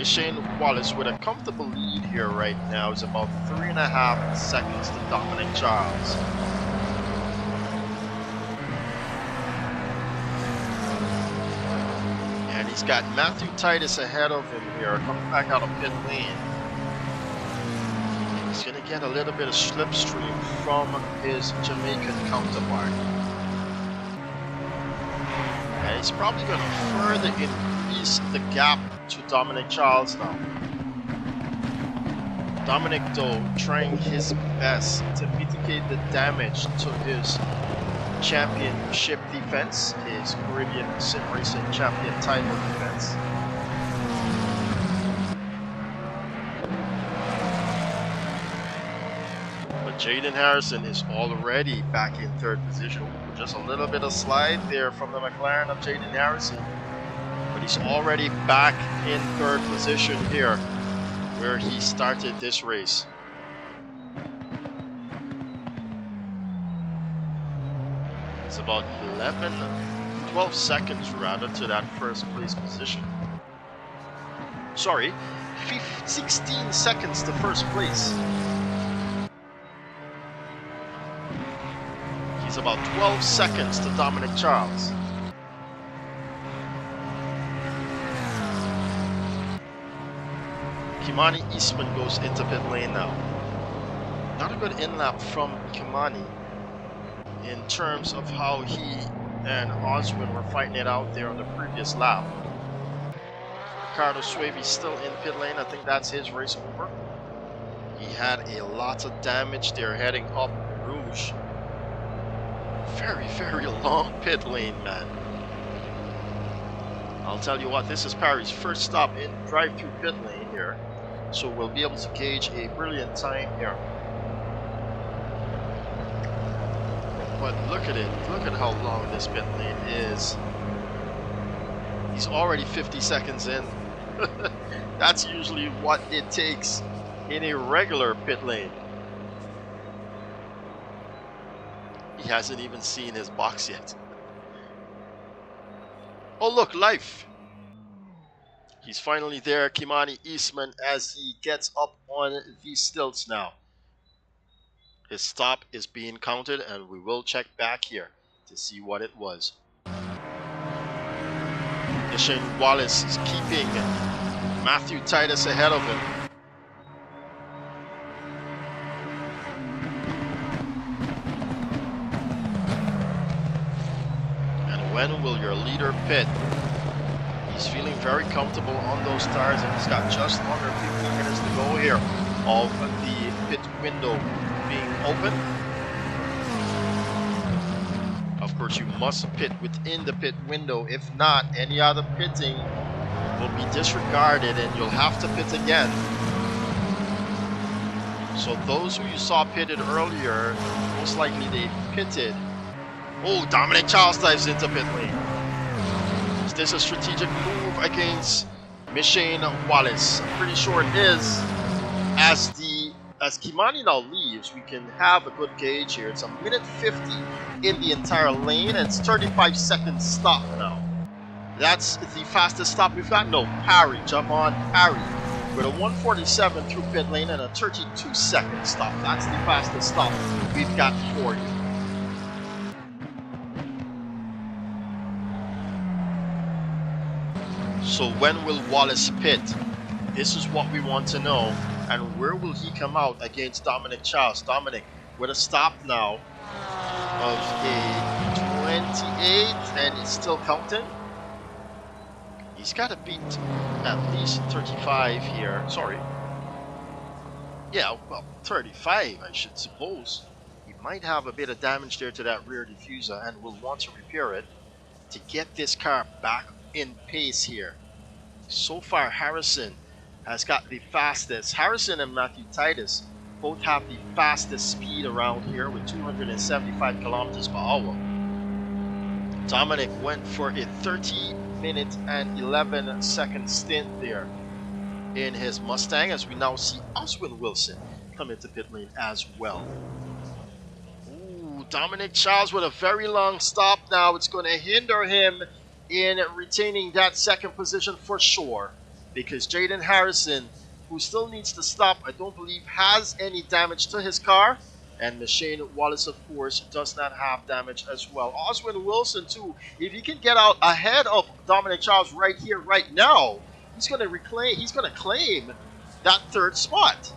Shane Wallace with a comfortable lead here right now is about 3.5 seconds to Dominic Charles. And he's got Matthew Titus ahead of him here, coming back out of pit lane. He's going to get a little bit of slipstream from his Jamaican counterpart. And he's probably going to further increase the gap to Dominic Charles now. Dominic, though, trying his best to mitigate the damage to his championship defense, his Caribbean Sim Racing champion title defense. But Jaden Harrison is already back in 3rd position. Just a little bit of slide there from the McLaren of Jaden Harrison. But he's already back in 3rd position here, where he started this race. It's about 12 seconds rather to that 1st place position. Sorry, 16 seconds to 1st place. He's about 12 seconds to Dominic Charles. Kimani Eastman goes into pit lane now. Not a good in-lap from Kimani in terms of how he and Oswin were fighting it out there on the previous lap. Ricardo Swaby still in pit lane. I think that's his race over. He had a lot of damage there heading up Rouge. Very, very long pit lane, man. I'll tell you what, this is Parry's first stop in drive-through pit lane here. So we'll be able to gauge a brilliant time here. But look at it. Look at how long this pit lane is. He's already 50 seconds in. That's usually what it takes in a regular pit lane. He hasn't even seen his box yet. Oh look, life. He's finally there, Kimani Eastman, as he gets up on these stilts now. His stop is being counted, and we will check back here to see what it was. Shane Wallace is keeping Matthew Titus ahead of him. And when will your leader pit? He's feeling very comfortable on those tires, and he's got just under 15 minutes to go here of the pit window being open. Of course, you must pit within the pit window. If not, any other pitting will be disregarded and you'll have to pit again. So those who you saw pitted earlier, most likely they pitted. Oh, Dominic Charles dives into pit lane. Is this a strategic move against Machine Wallace? I'm pretty sure it is. As Kimani now leaves, we can have a good gauge here. It's a minute 50 in the entire lane, and it's 35 seconds stop now. That's the fastest stop we've got. No, Parry, jump on Parry with a 147 through pit lane and a 32-second stop. That's the fastest stop we've got for you. So when will Wallace pit? This is what we want to know. And where will he come out against Dominic Charles? Dominic with a stop now of a 28, and it's still counting. He's got to beat at least 35 here. Sorry. Yeah, well, 35, I should suppose. He might have a bit of damage there to that rear diffuser and will want to repair it to get this car back in pace here. So far, Harrison has got the fastest. Harrison and Matthew Titus both have the fastest speed around here with 275 kilometers per hour. Dominic went for a 30-minute and 11-second stint there in his Mustang, as we now see Oswin Wilson come into pit lane as well. Ooh, Dominic Charles with a very long stop now. It's going to hinder him in retaining that second position for sure, because Jaden Harrison, who still needs to stop, I don't believe has any damage to his car, and Machine Wallace, of course, does not have damage as well. Oswin Wilson too, if he can get out ahead of Dominic Charles right here, right now, he's going to claim that third spot.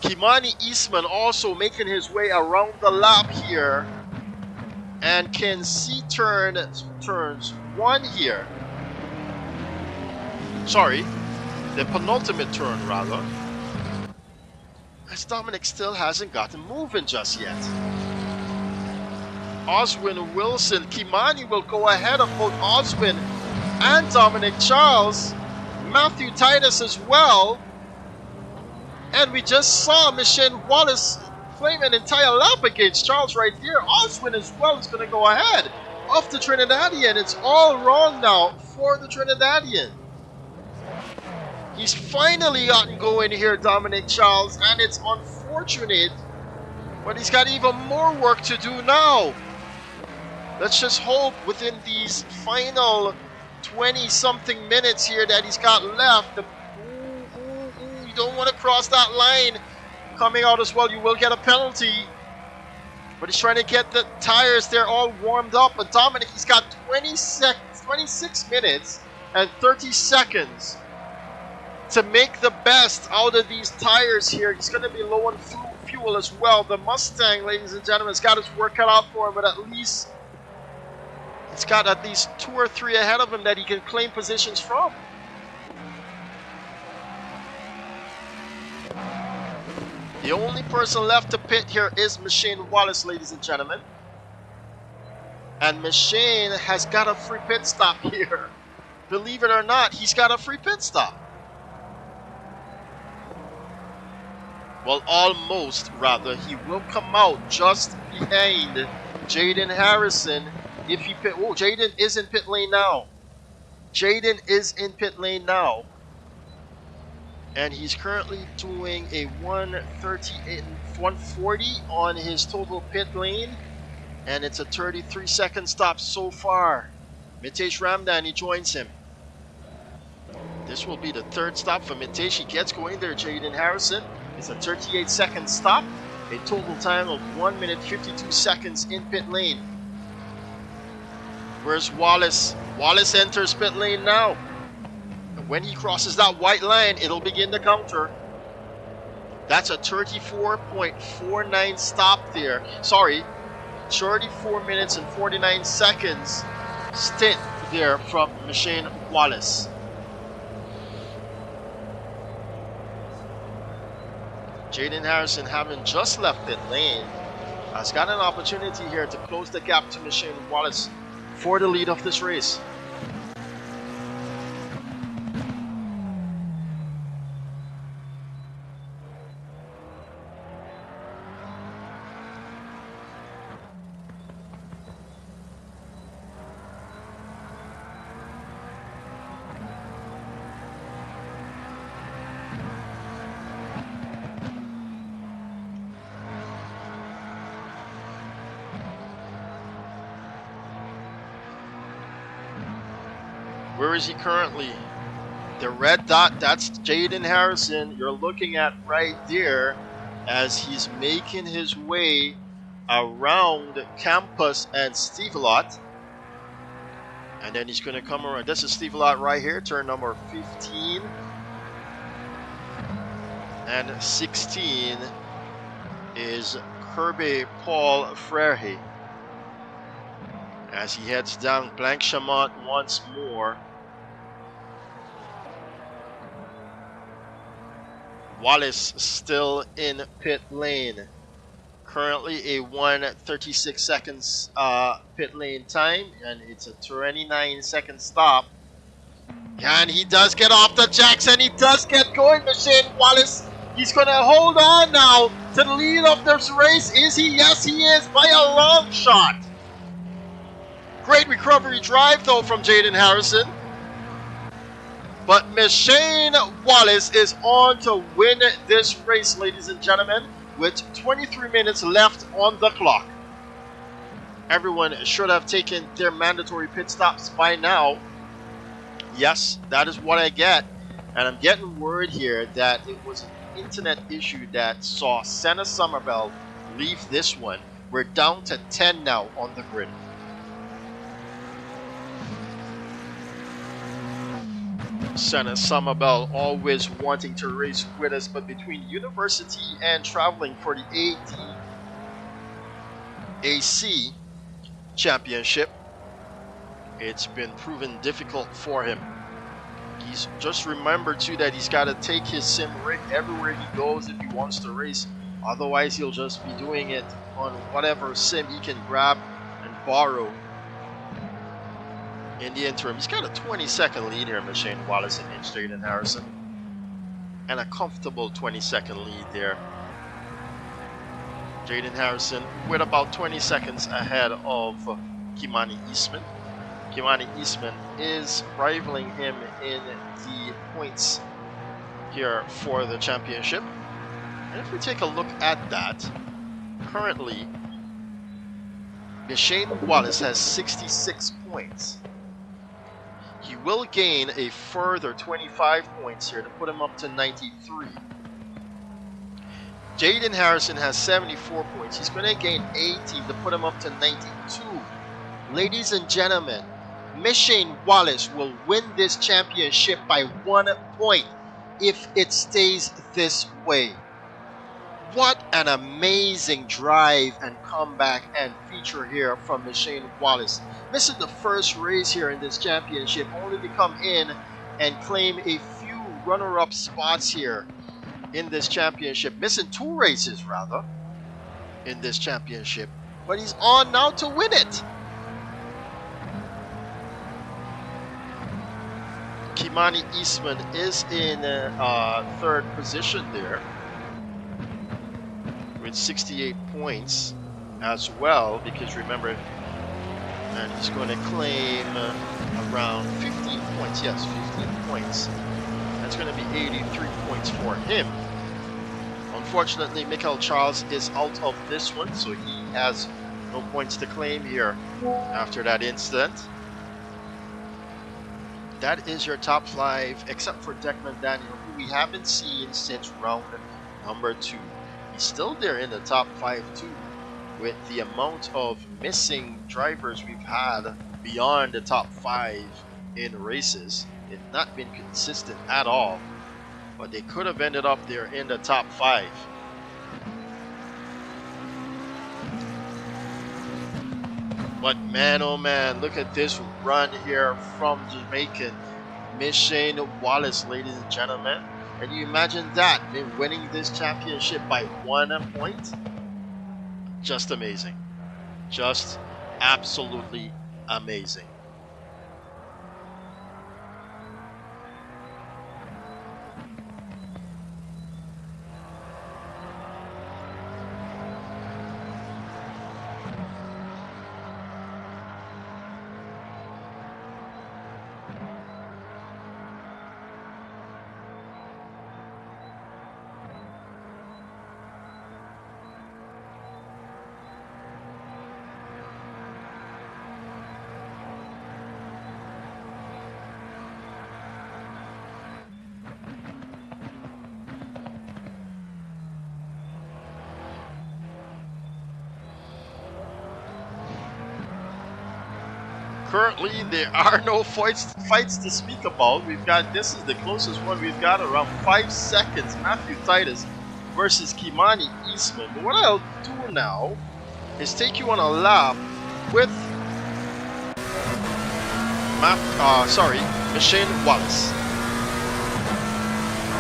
Kimani Eastman also making his way around the lap here, and can see turns one here. Sorry, the penultimate turn rather, as Dominic still hasn't gotten moving just yet. Oswin Wilson, Kimani will go ahead of both Oswin and Dominic Charles, Matthew Titus as well, and we just saw Machine Wallace claim an entire lap against Charles right here. Oswin as well is going to go ahead of the Trinidadian. It's all wrong now for the Trinidadian. He's finally gotten going here, Dominic Charles, and it's unfortunate, but he's got even more work to do now. Let's just hope within these final 20-something minutes here that he's got left. You don't want to cross that line. Coming out as well, you will get a penalty. But he's trying to get the tires there all warmed up. But Dominic, he's got 26 minutes and 30 seconds to make the best out of these tires here. He's going to be low on fuel as well. The Mustang, ladies and gentlemen, has got his work cut out for him, but at least it's got at least 2 or 3 ahead of him that he can claim positions from. The only person left to pit here is Machine Wallace, ladies and gentlemen. And Machine has got a free pit stop here. Believe it or not, he's got a free pit stop. Well, almost, rather. He will come out just behind Jaden Harrison if he pit. Oh, Jaden is in pit lane now. Jaden is in pit lane now. And he's currently doing a 140 on his total pit lane. And it's a 33-second stop so far. Mitesh Ramdani joins him. This will be the third stop for Mitesh. He gets going there, Jaden Harrison. It's a 38-second stop. A total time of 1 minute 52 seconds in pit lane. Where's Wallace? Wallace enters pit lane now. When he crosses that white line, it'll begin the counter. That's a 34.49 stop there. Sorry, 34 minutes and 49 seconds stint there from Machine Wallace. Jaden Harrison, having just left pit lane, has got an opportunity here to close the gap to Machine Wallace for the lead of this race. Where is he currently? The red dot, that's Jaden Harrison. You're looking at right there as he's making his way around Campus and Stevelot. And then he's going to come around. This is Stevelot right here, turn number 15. And 16 is Kirby Paul Frere. As he heads down Blanchemont once more. Wallace still in pit lane. Currently a 1:36 seconds pit lane time, and it's a 29-second stop. And he does get off the jacks, and he does get going, Machine Wallace. He's going to hold on now to the lead of this race. Is he? Yes, he is, by a long shot. Great recovery drive, though, from Jaden Harrison. But Machine Wallace is on to win this race, ladies and gentlemen, with 23 minutes left on the clock. Everyone should have taken their mandatory pit stops by now. Yes, that is what I get. And I'm getting word here that it was an internet issue that saw Senna Somerville leave this one. We're down to 10 now on the grid. Senna Somerville always wanting to race with us, but between university and traveling for the AC championship, it's been proven difficult for him. He's just remembered too that he's got to take his sim rig everywhere he goes if he wants to race. Otherwise, he'll just be doing it on whatever sim he can grab and borrow. In the interim, he's got a 20-second lead here, Machine Wallace against Jaden Harrison. And a comfortable 20-second lead there. Jaden Harrison with about 20 seconds ahead of Kimani Eastman. Kimani Eastman is rivaling him in the points here for the championship. And if we take a look at that, currently, Machine Wallace has 66 points. He will gain a further 25 points here to put him up to 93. Jaden Harrison has 74 points. He's going to gain 80 to put him up to 92. Ladies and gentlemen, Machine Wallace will win this championship by 1 point if it stays this way. What an amazing drive and comeback and feature here from Machine Wallace. Missing the first race here in this championship, only to come in and claim a few runner-up spots here in this championship. Missing 2 races, rather, in this championship. But he's on now to win it. Kimani Eastman is in 3rd position there, with 68 points as well, because remember, and he's going to claim around 15 points. Yes, 15 points. That's going to be 83 points for him. Unfortunately, Michael Charles is out of this one, so he has no points to claim here after that incident. That is your top 5, except for Declan Daniel, who we haven't seen since round number 2. He's still there in the top 5 too, with the amount of missing drivers we've had beyond the top 5 in races. It's not been consistent at all, but they could have ended up there in the top 5. But man, oh man, look at this run here from Jamaican Michelle Wallace, ladies and gentlemen. Can you imagine that? Winning this championship by 1 point? Just amazing. Just absolutely amazing. Currently, there are no fights to speak about. We've got, this is the closest one we've got, around 5 seconds. Matthew Titus versus Kimani Eastman. But what I'll do now is take you on a lap with Michelle Wallace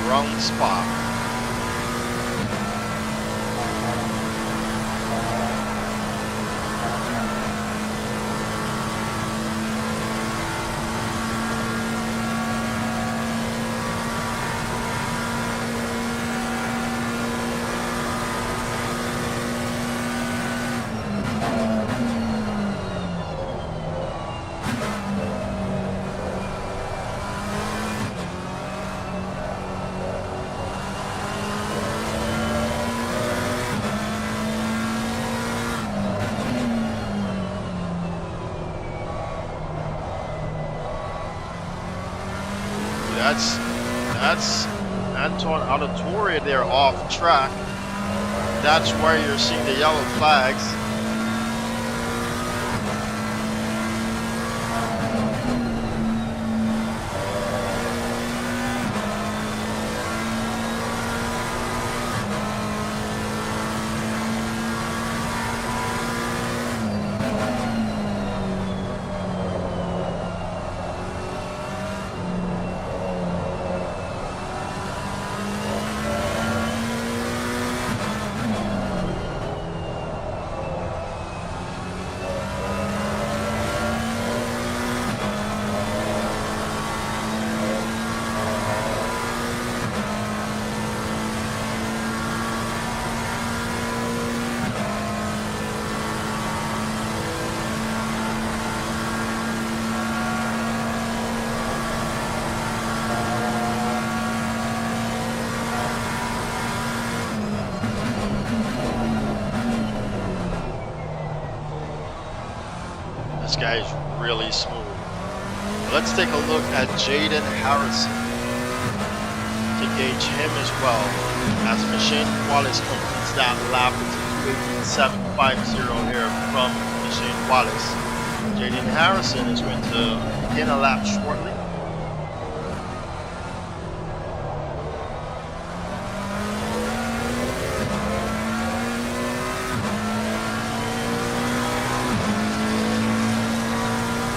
around Spa. That's Anton Auditoria there off track. That's where you're seeing the yellow flags. This guy is really smooth. Let's take a look at Jaden Harrison to gauge him as well. As Michelle Wallace completes that lap, it's a 2:18.750 here from Michelle Wallace. Jaden Harrison is going to begin a lap shortly.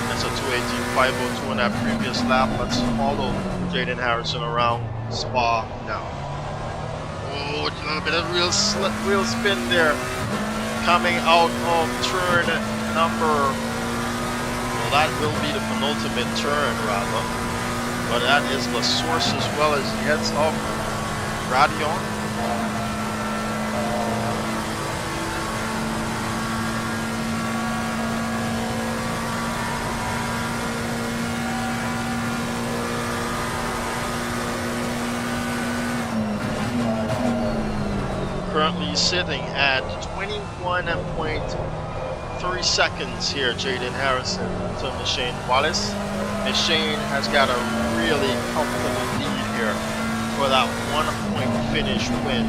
That's a 2:18.502 on that previous lap. Let's follow Jaden Harrison around Spa now. Oh, a little bit of real spin there. Coming out of turn number, well, that will be the penultimate turn rather. But that is the source as well as he heads off Radion. Currently sitting at 21.3 seconds here, Jaden Harrison to Michelle Wallace. Michelle has got a really comfortable lead here for that 1-point finish win.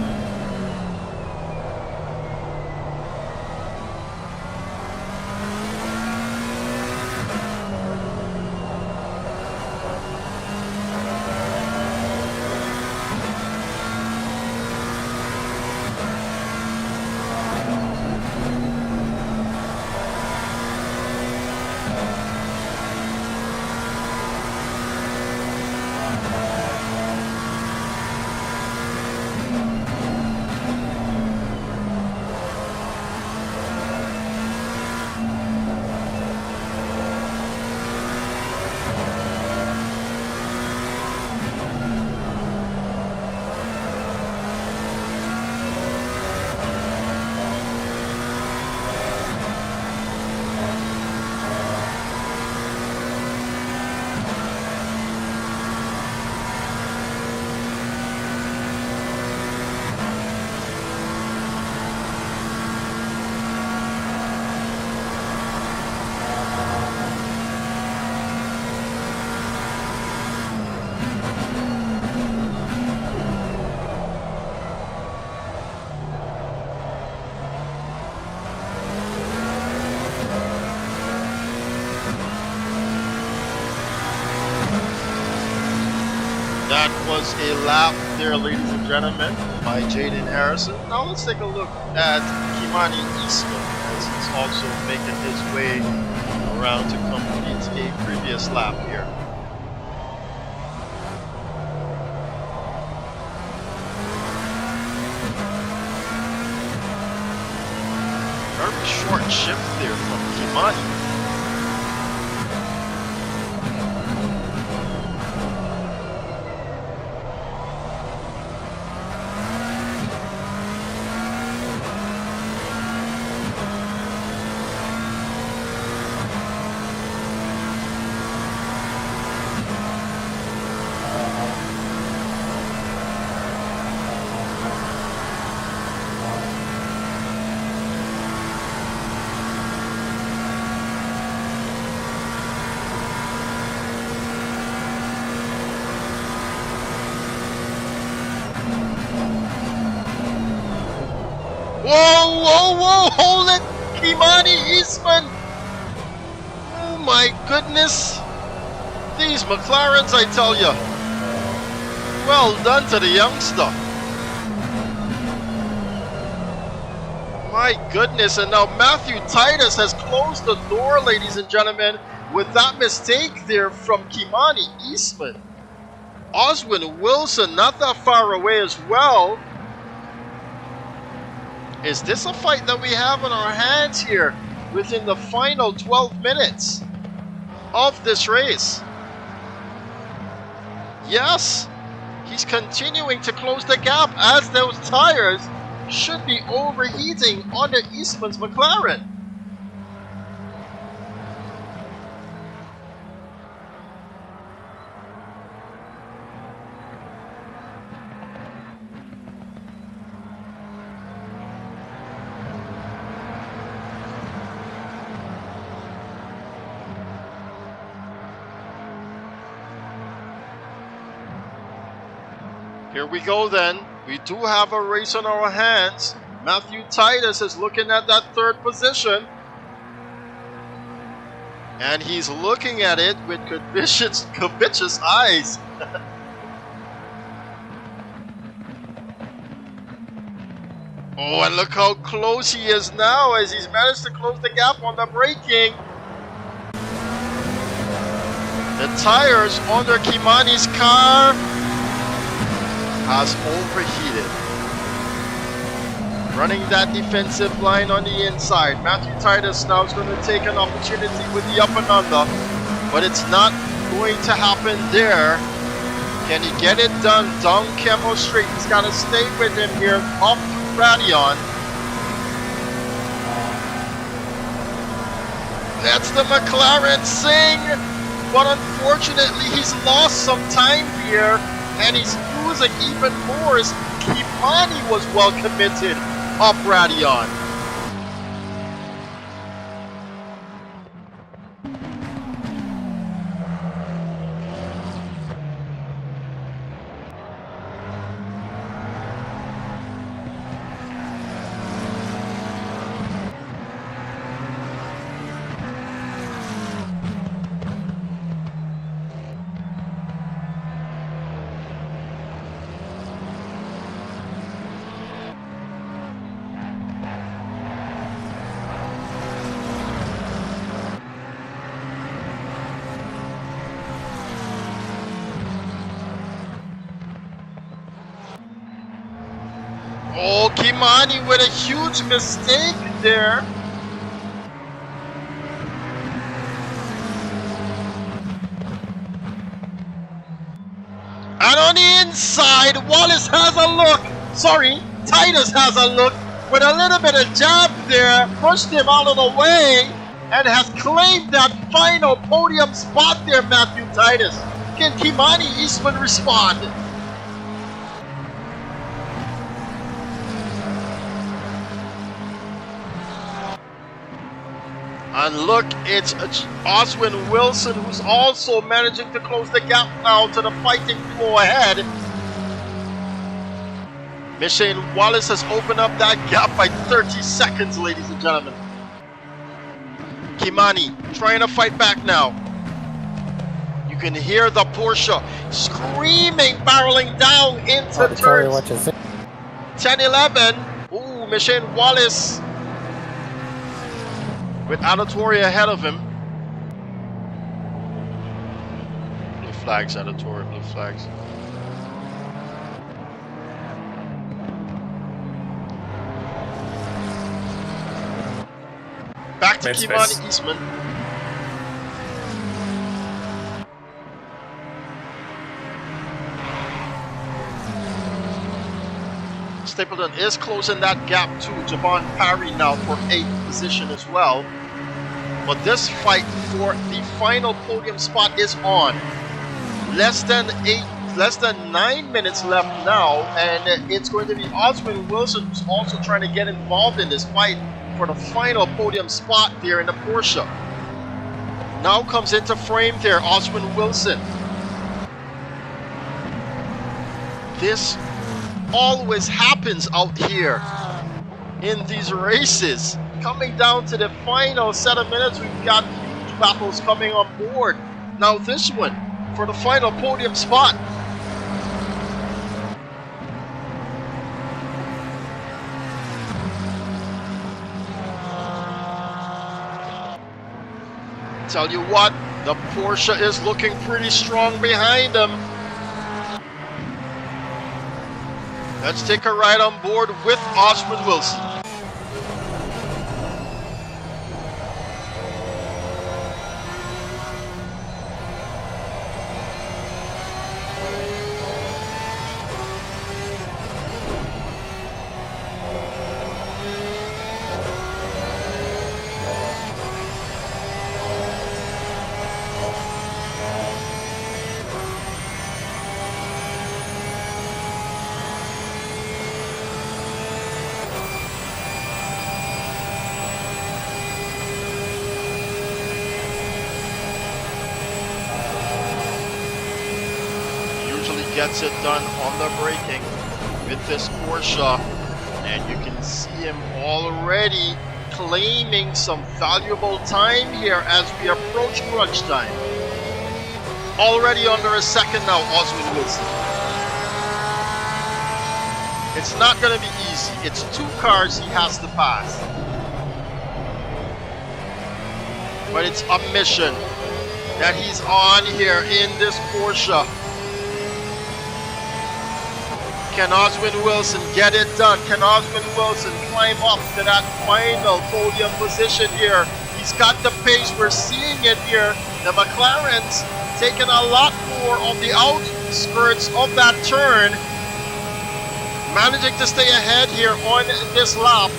That was a lap there, ladies and gentlemen, by Jaden Harrison. Now let's take a look at Kimani Eastman, as he's also making his way around to complete a previous lap here. Very short shift there from Kimani. Whoa, whoa, whoa, hold it! Kimani Eastman! Oh my goodness! These McLarens, I tell ya! Well done to the youngster! My goodness, and now Matthew Titus has closed the door, ladies and gentlemen, with that mistake there from Kimani Eastman. Oswin Wilson, not that far away as well. Is this a fight that we have in our hands here within the final 12 minutes of this race? Yes, he's continuing to close the gap as those tires should be overheating on the Eastman's McLaren. Here we go then. We do have a race on our hands. Matthew Titus is looking at that third position. And he's looking at it with covetous eyes. Oh, and look how close he is now as he's managed to close the gap on the braking. The tires under Kimani's car has overheated. Running that defensive line on the inside. Matthew Titus now is going to take an opportunity with the up and under, but it's not going to happen there. Can he get it done down Camo Straight? He's got to stay with him here up to Radion. That's the McLaren sing, but unfortunately he's lost some time here. And he's losing even more as Kimani was well committed up Radion. Oh, Kimani with a huge mistake there. And on the inside, Wallace has a look. Sorry, Titus has a look with a little bit of jab there. Pushed him out of the way and has claimed that final podium spot there, Matthew Titus. Can Kimani Eastman respond? And look, it's Oswin Wilson who's also managing to close the gap now to the fighting floor ahead. Michelle Wallace has opened up that gap by 30 seconds, ladies and gentlemen. Kimani trying to fight back now. You can hear the Porsche screaming, barreling down into Auditory, turns what you say? 10, 11. Ooh, Michelle Wallace with Auditory ahead of him. Blue flags, Auditory, blue flags. Back to Mid-space. Kimani Eastman. Stapleton is closing that gap to Javon Parry now for 8th position as well. But this fight for the final podium spot is on. Less than 9 minutes left now, and it's going to be Oswin Wilson who's also trying to get involved in this fight for the final podium spot there in the Porsche. Now comes into frame there, Oswin Wilson. This always happens out here in these races. Coming down to the final set of minutes, we've got huge battles coming on board. Now this one for the final podium spot. Tell you what, the Porsche is looking pretty strong behind them. Let's take a ride on board with Oswin Wilson. Gets it done on the braking with this Porsche, and you can see him already claiming some valuable time here as we approach crunch time. Already under a second now, Oswin Wilson. It's not going to be easy. It's 2 cars he has to pass, but it's a mission that he's on here in this Porsche. Can Oswin Wilson get it done? Can Oswin Wilson climb up to that final podium position here? He's got the pace. We're seeing it here. The McLaren's taking a lot more on the outskirts of that turn. Managing to stay ahead here on this lap.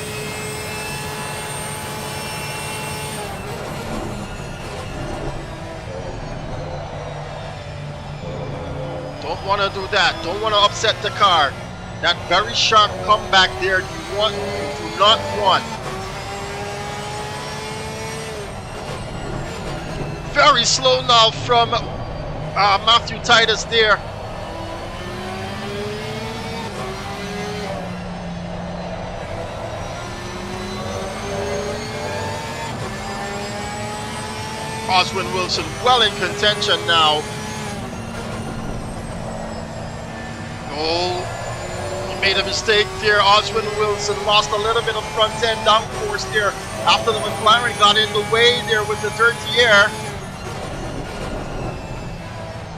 Don't want to do that. Don't want to upset the car. That very sharp comeback there, you do not want. Very slow now from Matthew Titus there. Oswin Wilson well in contention now. Oh, he made a mistake there. Oswin Wilson lost a little bit of front end downforce there after the McLaren got in the way there with the dirty air.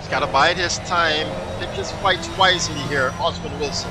He's got to bide his time, pick his fights wisely here, Oswin Wilson.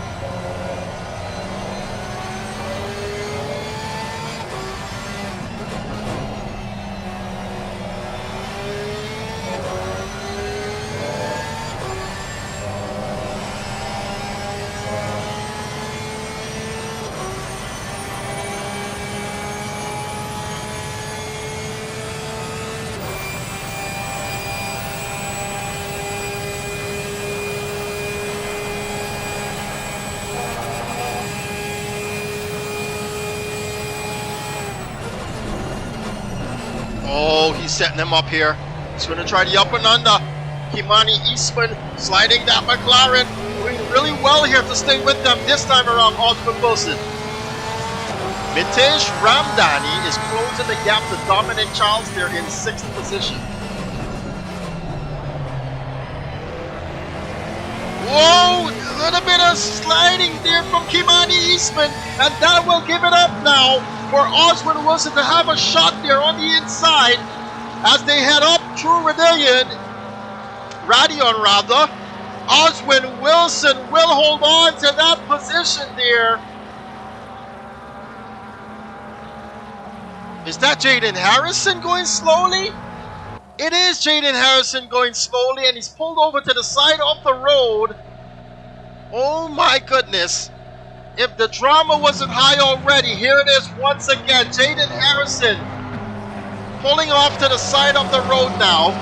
Oh, he's setting him up here. He's going to try the up and under. Kimani Eastman sliding that McLaren. Doing really well here to stay with them this time around, Oswin Wilson. Mitesh Ramdani is closing the gap to Dominic Charles there in 6th position. just sliding there from Kimani Eastman, and that will give it up now for Oswin Wilson to have a shot there on the inside as they head up through Radion rather. Oswin Wilson will hold on to that position there. Is that Jaden Harrison going slowly? It is Jaden Harrison going slowly, and he's pulled over to the side of the road. Oh my goodness. If the drama wasn't high already, here it is once again. Jaden Harrison pulling off to the side of the road now.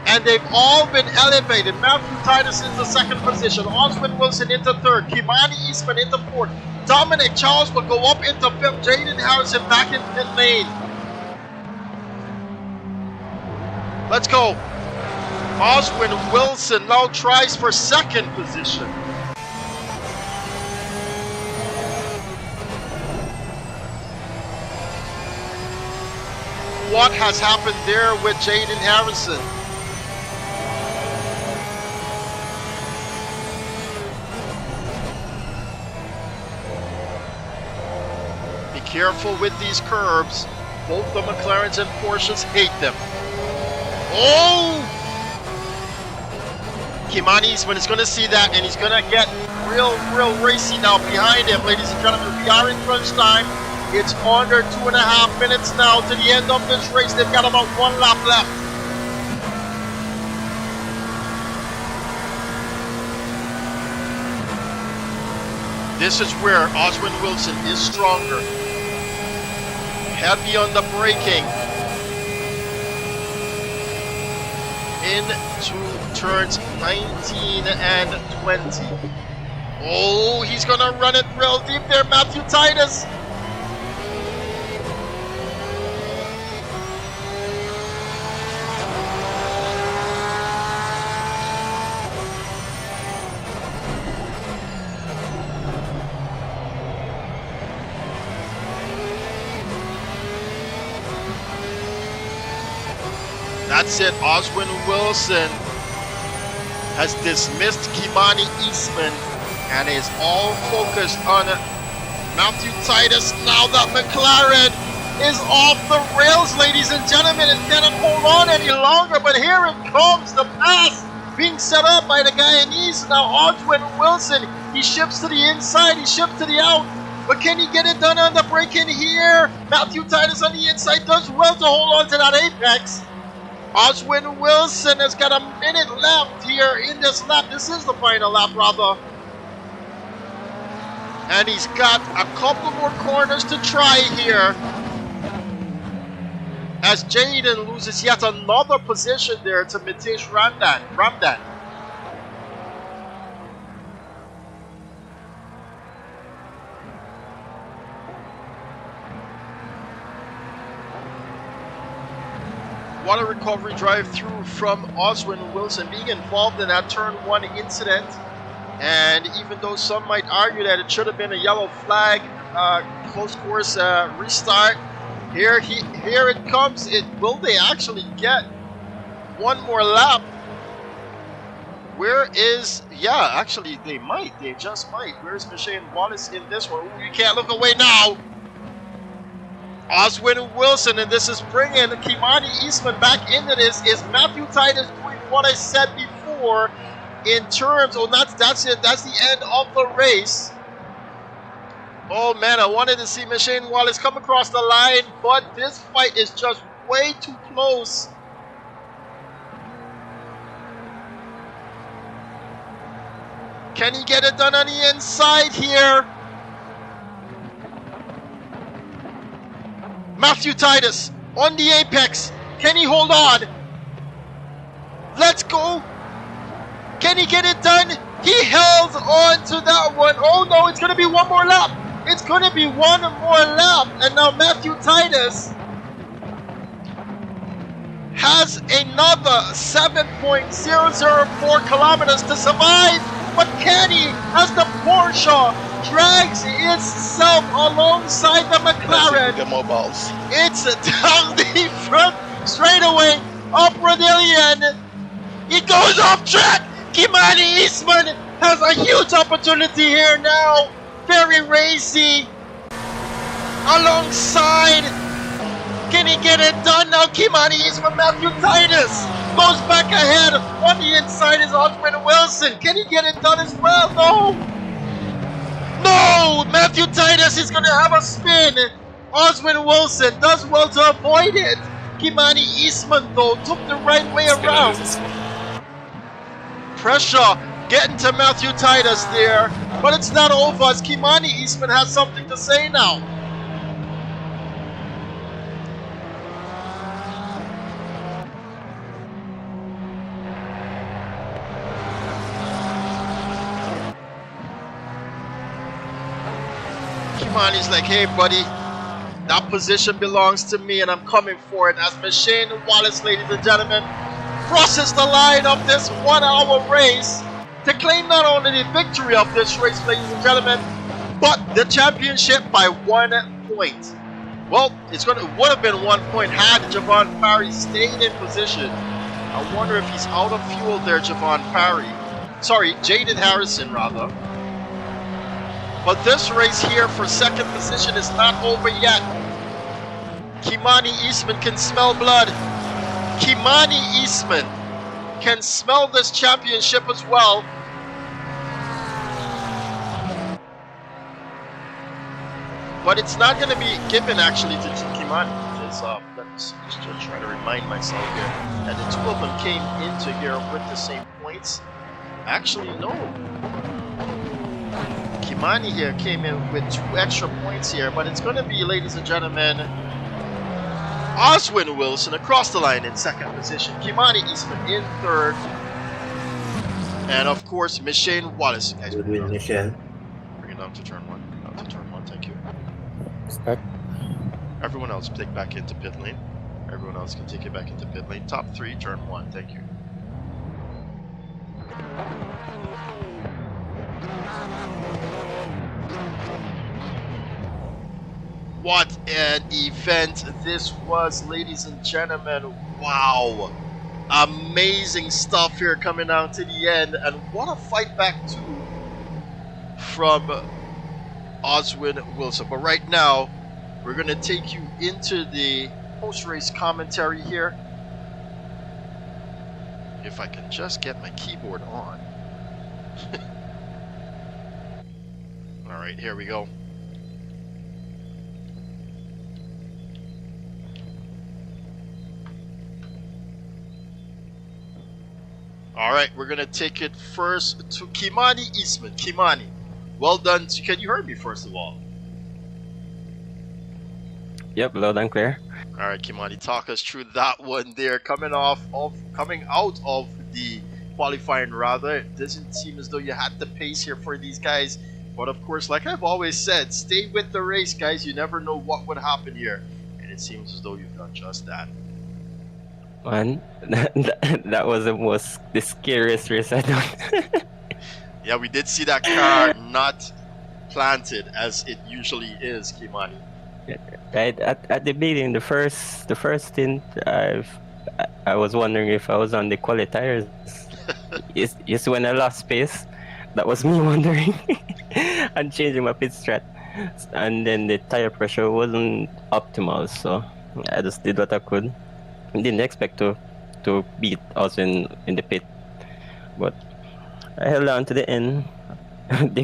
And they've all been elevated. Matthew Titus into second position. Oswin Wilson into third. Kimani Eastman into fourth. Dominic Charles will go up into fifth. Jaden Harrison back in pit lane. Let's go. Oswin Wilson now tries for second position. What has happened there with Jaden Harrison? Be careful with these curbs. Both the McLarens and Porsches hate them. Oh! Kimani Eastman is going to see that, and he's going to get real racy now behind him, ladies and gentlemen. We are in crunch time. It's under 2.5 minutes now to the end of this race. They've got about 1 lap left. This is where Oswin Wilson is stronger. Heavy on the braking. Into turns 19 and 20. Oh, he's gonna run it real deep there, Matthew Titus. That's it. Oswin Wilson has dismissed Kimani Eastman and is all focused on Matthew Titus. Now that McLaren is off the rails, ladies and gentlemen, and cannot hold on any longer. But here it comes, the pass being set up by the guy in East. Now Oswin Wilson, he shifts to the inside, he shifts to the out. But can he get it done on the break-in here? Matthew Titus on the inside does well to hold on to that apex. Oswin Wilson has got a minute left here in this lap. This is the final lap, rather. And he's got a couple more corners to try here. As Jaden loses yet another position there to Mitesh Ramdan. What a recovery drive through from Oswin Wilson, being involved in that turn 1 incident. And even though some might argue that it should have been a yellow flag, close course restart, here it comes. Will they actually get one more lap? Where is, yeah, actually they might, they just might. Where's Michelle Wallace in this one? Ooh, you can't look away now. Oswin Wilson, and this is bringing Kimani Eastman back into this. Is Matthew Titus doing what I said before in terms, oh, that's it, that's the end of the race. Oh man, I wanted to see Michelle Wallace come across the line, but this fight is just way too close. Can he get it done on the inside here? Matthew Titus on the apex. Can he hold on? Let's go. Can he get it done? He held on to that one. Oh no, it's going to be one more lap. It's going to be one more lap. And now Matthew Titus has another 7.004 kilometers to survive. But can he, as the Porsche drags itself alongside the McLaren? Get more balls. It's down the front straightaway up Rodillion. It goes off track. Kimani Eastman has a huge opportunity here now. Very racy. Alongside. Can he get it done now? Kimani Eastman, Matthew Titus goes back ahead. On the inside is Oswin Wilson. Can he get it done as well? No. No! Matthew Titus is going to have a spin. Oswin Wilson does well to avoid it. Kimani Eastman, though, took the right way around. Pressure getting to Matthew Titus there. But it's not over as Kimani Eastman has something to say now. Kimani's like, hey buddy, that position belongs to me and I'm coming for it as Machine Wallace, ladies and gentlemen, crosses the line of this 1 hour race to claim not only the victory of this race, ladies and gentlemen, but the championship by 1 point. Well, would have been 1 point had Javon Parry stayed in position. I wonder if he's out of fuel there, Javon Parry. Sorry, Jaden Harrison rather. But this race here for second position is not over yet. Kimani Eastman can smell blood. Kimani Eastman can smell this championship as well. But it's not going to be given actually to Kimani. Because, let me just try to remind myself here. And the two of them came into here with the same points. Actually, no. Kimani here came in with 2 extra points here, but it's going to be, ladies and gentlemen, Oswin Wilson across the line in second position, Kimani Eastman in third, and of course, Machine Wallace. Guys, bring it down to turn 1. Down to turn 1, thank you. Respect. Everyone else take back into pit lane. Everyone else can take it back into pit lane. Top 3, turn 1, thank you. What an event this was, ladies and gentlemen. Wow. Amazing stuff here coming out to the end. And what a fight back too from Oswin Wilson. But right now, we're going to take you into the post-race commentary here. If I can just get my keyboard on. Alright, here we go. Alright, we're gonna take it first to Kimani Eastman. Kimani, well done. Can you hear me first of all? Yep, loud and clear. Alright, Kimani, talk us through that one there. Coming out of the qualifying rather. It doesn't seem as though you had the pace here for these guys. But of course, like I've always said, stay with the race, guys. You never know what would happen here. And it seems as though you've done just that. Man, that was the scariest race I've done. Yeah, we did see that car not planted as it usually is, Kimani. Right at the beginning, the first stint, I was wondering if I was on the quali tires. It's when I lost space. That was me wondering and changing my pit strat. And then the tire pressure wasn't optimal, so I just did what I could. Didn't expect to beat us in the pit, but I held on to the end. They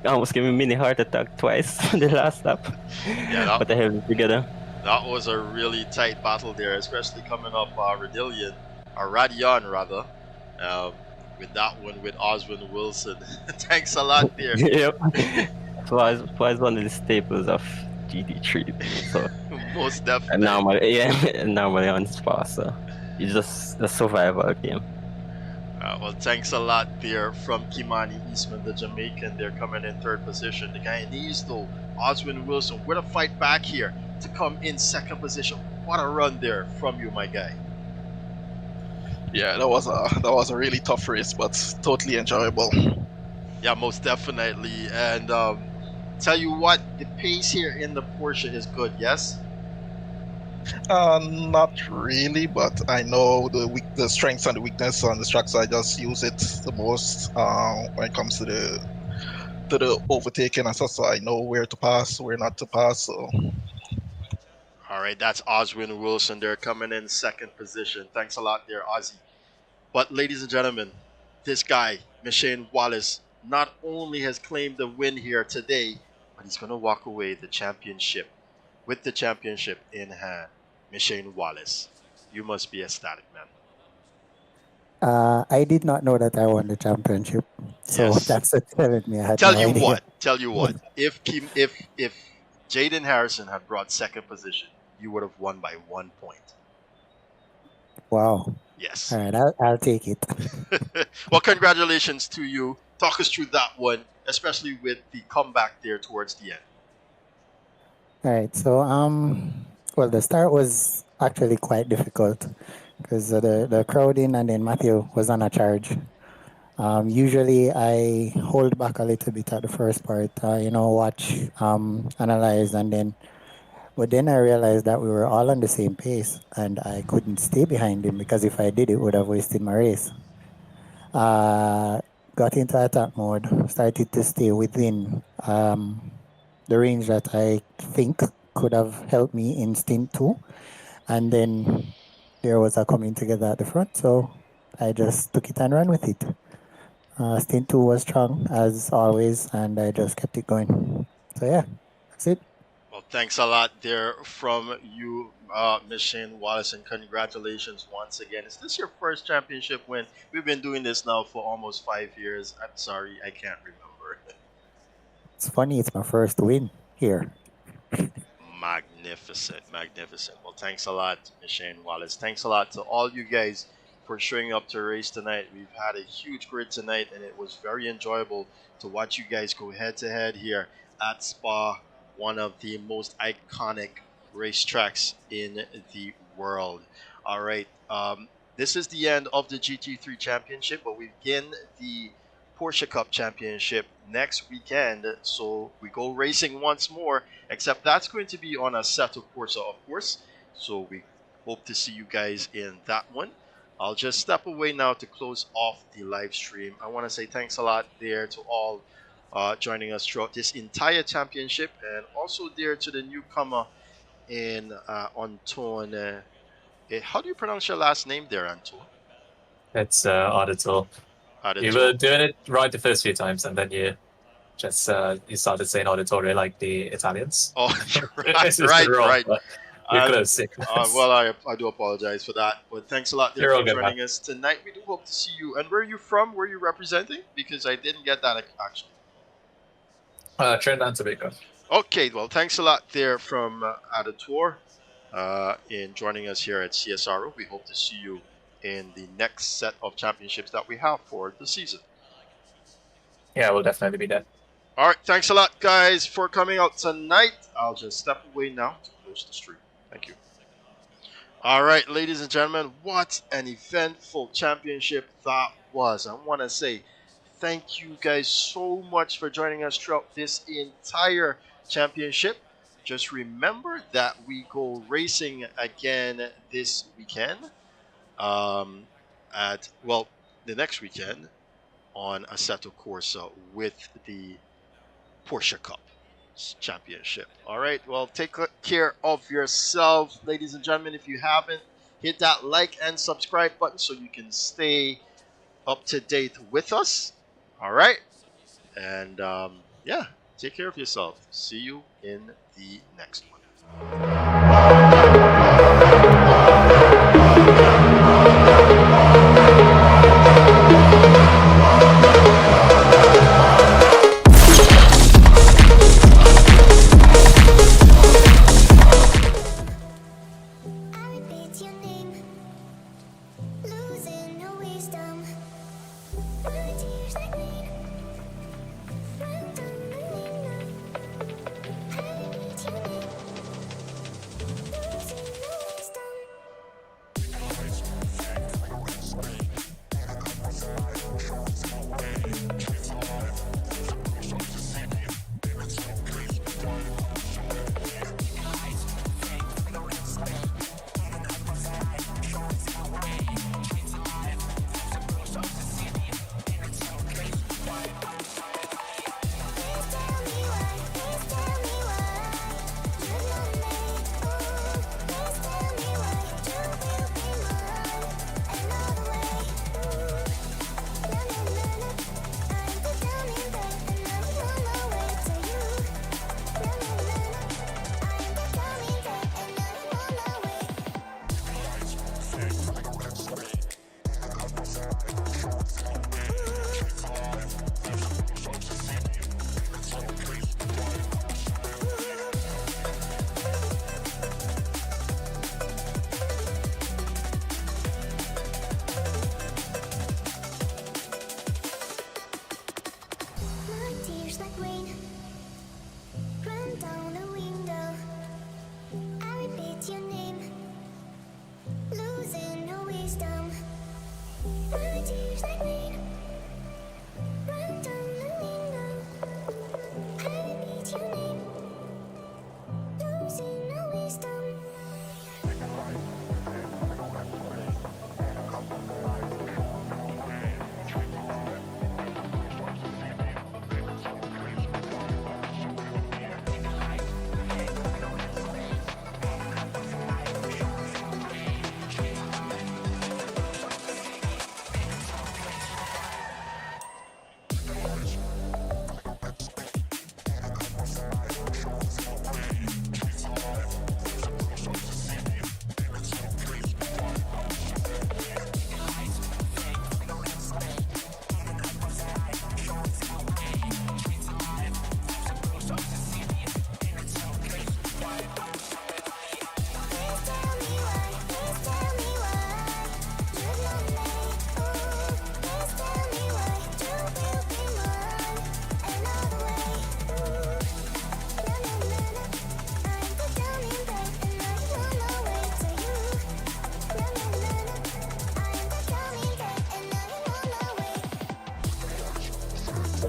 almost gave me a mini heart attack twice the last lap. Yeah, but I held it together. That was a really tight battle there, especially coming up Radion rather, with that one with Oswin Wilson. Thanks a lot there. Yep. Twice one of the staples of GT3. So most definitely. And normally on Spa, so it's just a survival game. Well, thanks a lot there from Kimani Eastman, the Jamaican. They're coming in third position. The guy needs though, Oswin Wilson, with a fight back here to come in second position. What a run there from you, my guy. Yeah, that was a really tough race, but totally enjoyable. Yeah, most definitely. And tell you what, the pace here in the Porsche is good, yes? Not really, but I know the strengths and the weakness on the STRIX. I just use it the most when it comes to the overtaking and stuff. So I know where to pass, where not to pass. So All right, that's Oswin Wilson. They're coming in second position. Thanks a lot there, Ozzy. But ladies and gentlemen, this guy, Machine Wallace, not only has claimed the win here today, but he's going to walk away the championship with the championship in hand. Machine Wallace, you must be ecstatic, man. I did not know that I won the championship. So Yes. that's what telling me. I had Tell no you idea. what. Tell you what. If Jaden Harrison had brought second position, you would have won by 1 point. Wow. Yes. All right, I'll take it. Well, congratulations to you. Talk us through that one, especially with the comeback there towards the end. All right. So well, the start was actually quite difficult because the crowding and then Matthew was on a charge. Usually I hold back a little bit at the first part, watch, analyze, but then I realized that we were all on the same pace and I couldn't stay behind him because if I did, it would have wasted my race. Uh, got into attack mode, started to stay within the range that I think could have helped me in stint 2. And then there was a coming together at the front, so I just took it and ran with it. Stint 2 was strong as always, and I just kept it going. So yeah, that's it. Well, thanks a lot there from you, Machine Wallace, and congratulations once again. Is this your first championship win? We've been doing this now for almost 5 years. I'm sorry, I can't remember. It's funny, it's my first win here. Magnificent, magnificent. Well, thanks a lot, Machine Wallace. Thanks a lot to all you guys for showing up to race tonight. We've had a huge grid tonight, and it was very enjoyable to watch you guys go head to head here at Spa, one of the most iconic racetracks in the world. All right, this is the end of the GT3 Championship, but we begin the Porsche Cup Championship next weekend. So we go racing once more, except that's going to be on a Assetto Corsa, of course. So we hope to see you guys in that one. I'll just step away now to close off the live stream. I want to say thanks a lot there to all joining us throughout this entire championship, and also there to the newcomer in Antoine. How do you pronounce your last name there, Antoine? It's auditor. You were doing it right the first few times, and then you just you started saying auditore like the Italians. Oh, It's just right. wrong, but you're close. Well, I do apologize for that, but thanks a lot there You're for all good, joining us tonight. We do hope to see you. And where are you from? Where are you representing? Because I didn't get that actually. Trinidad and Tobago. Okay, well, thanks a lot there from Auditor in joining us here at CSRO. We hope to see you in the next set of championships that we have for the season. Yeah, we'll definitely be there. All right, thanks a lot, guys, for coming out tonight. I'll just step away now to close the stream. Thank you. All right, ladies and gentlemen, what an eventful championship that was. I want to say thank you guys so much for joining us throughout this entire championship. Just remember that we go racing again this weekend. The next weekend on Assetto Corsa with the Porsche Cup Championship. All right, well, take care of yourselves, ladies and gentlemen. If you haven't, hit that like and subscribe button so you can stay up to date with us. All right, and yeah, take care of yourself. See you in the next one.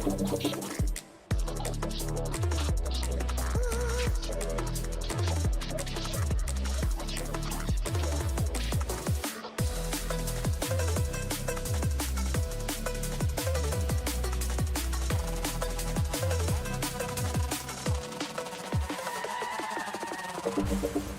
Thank you.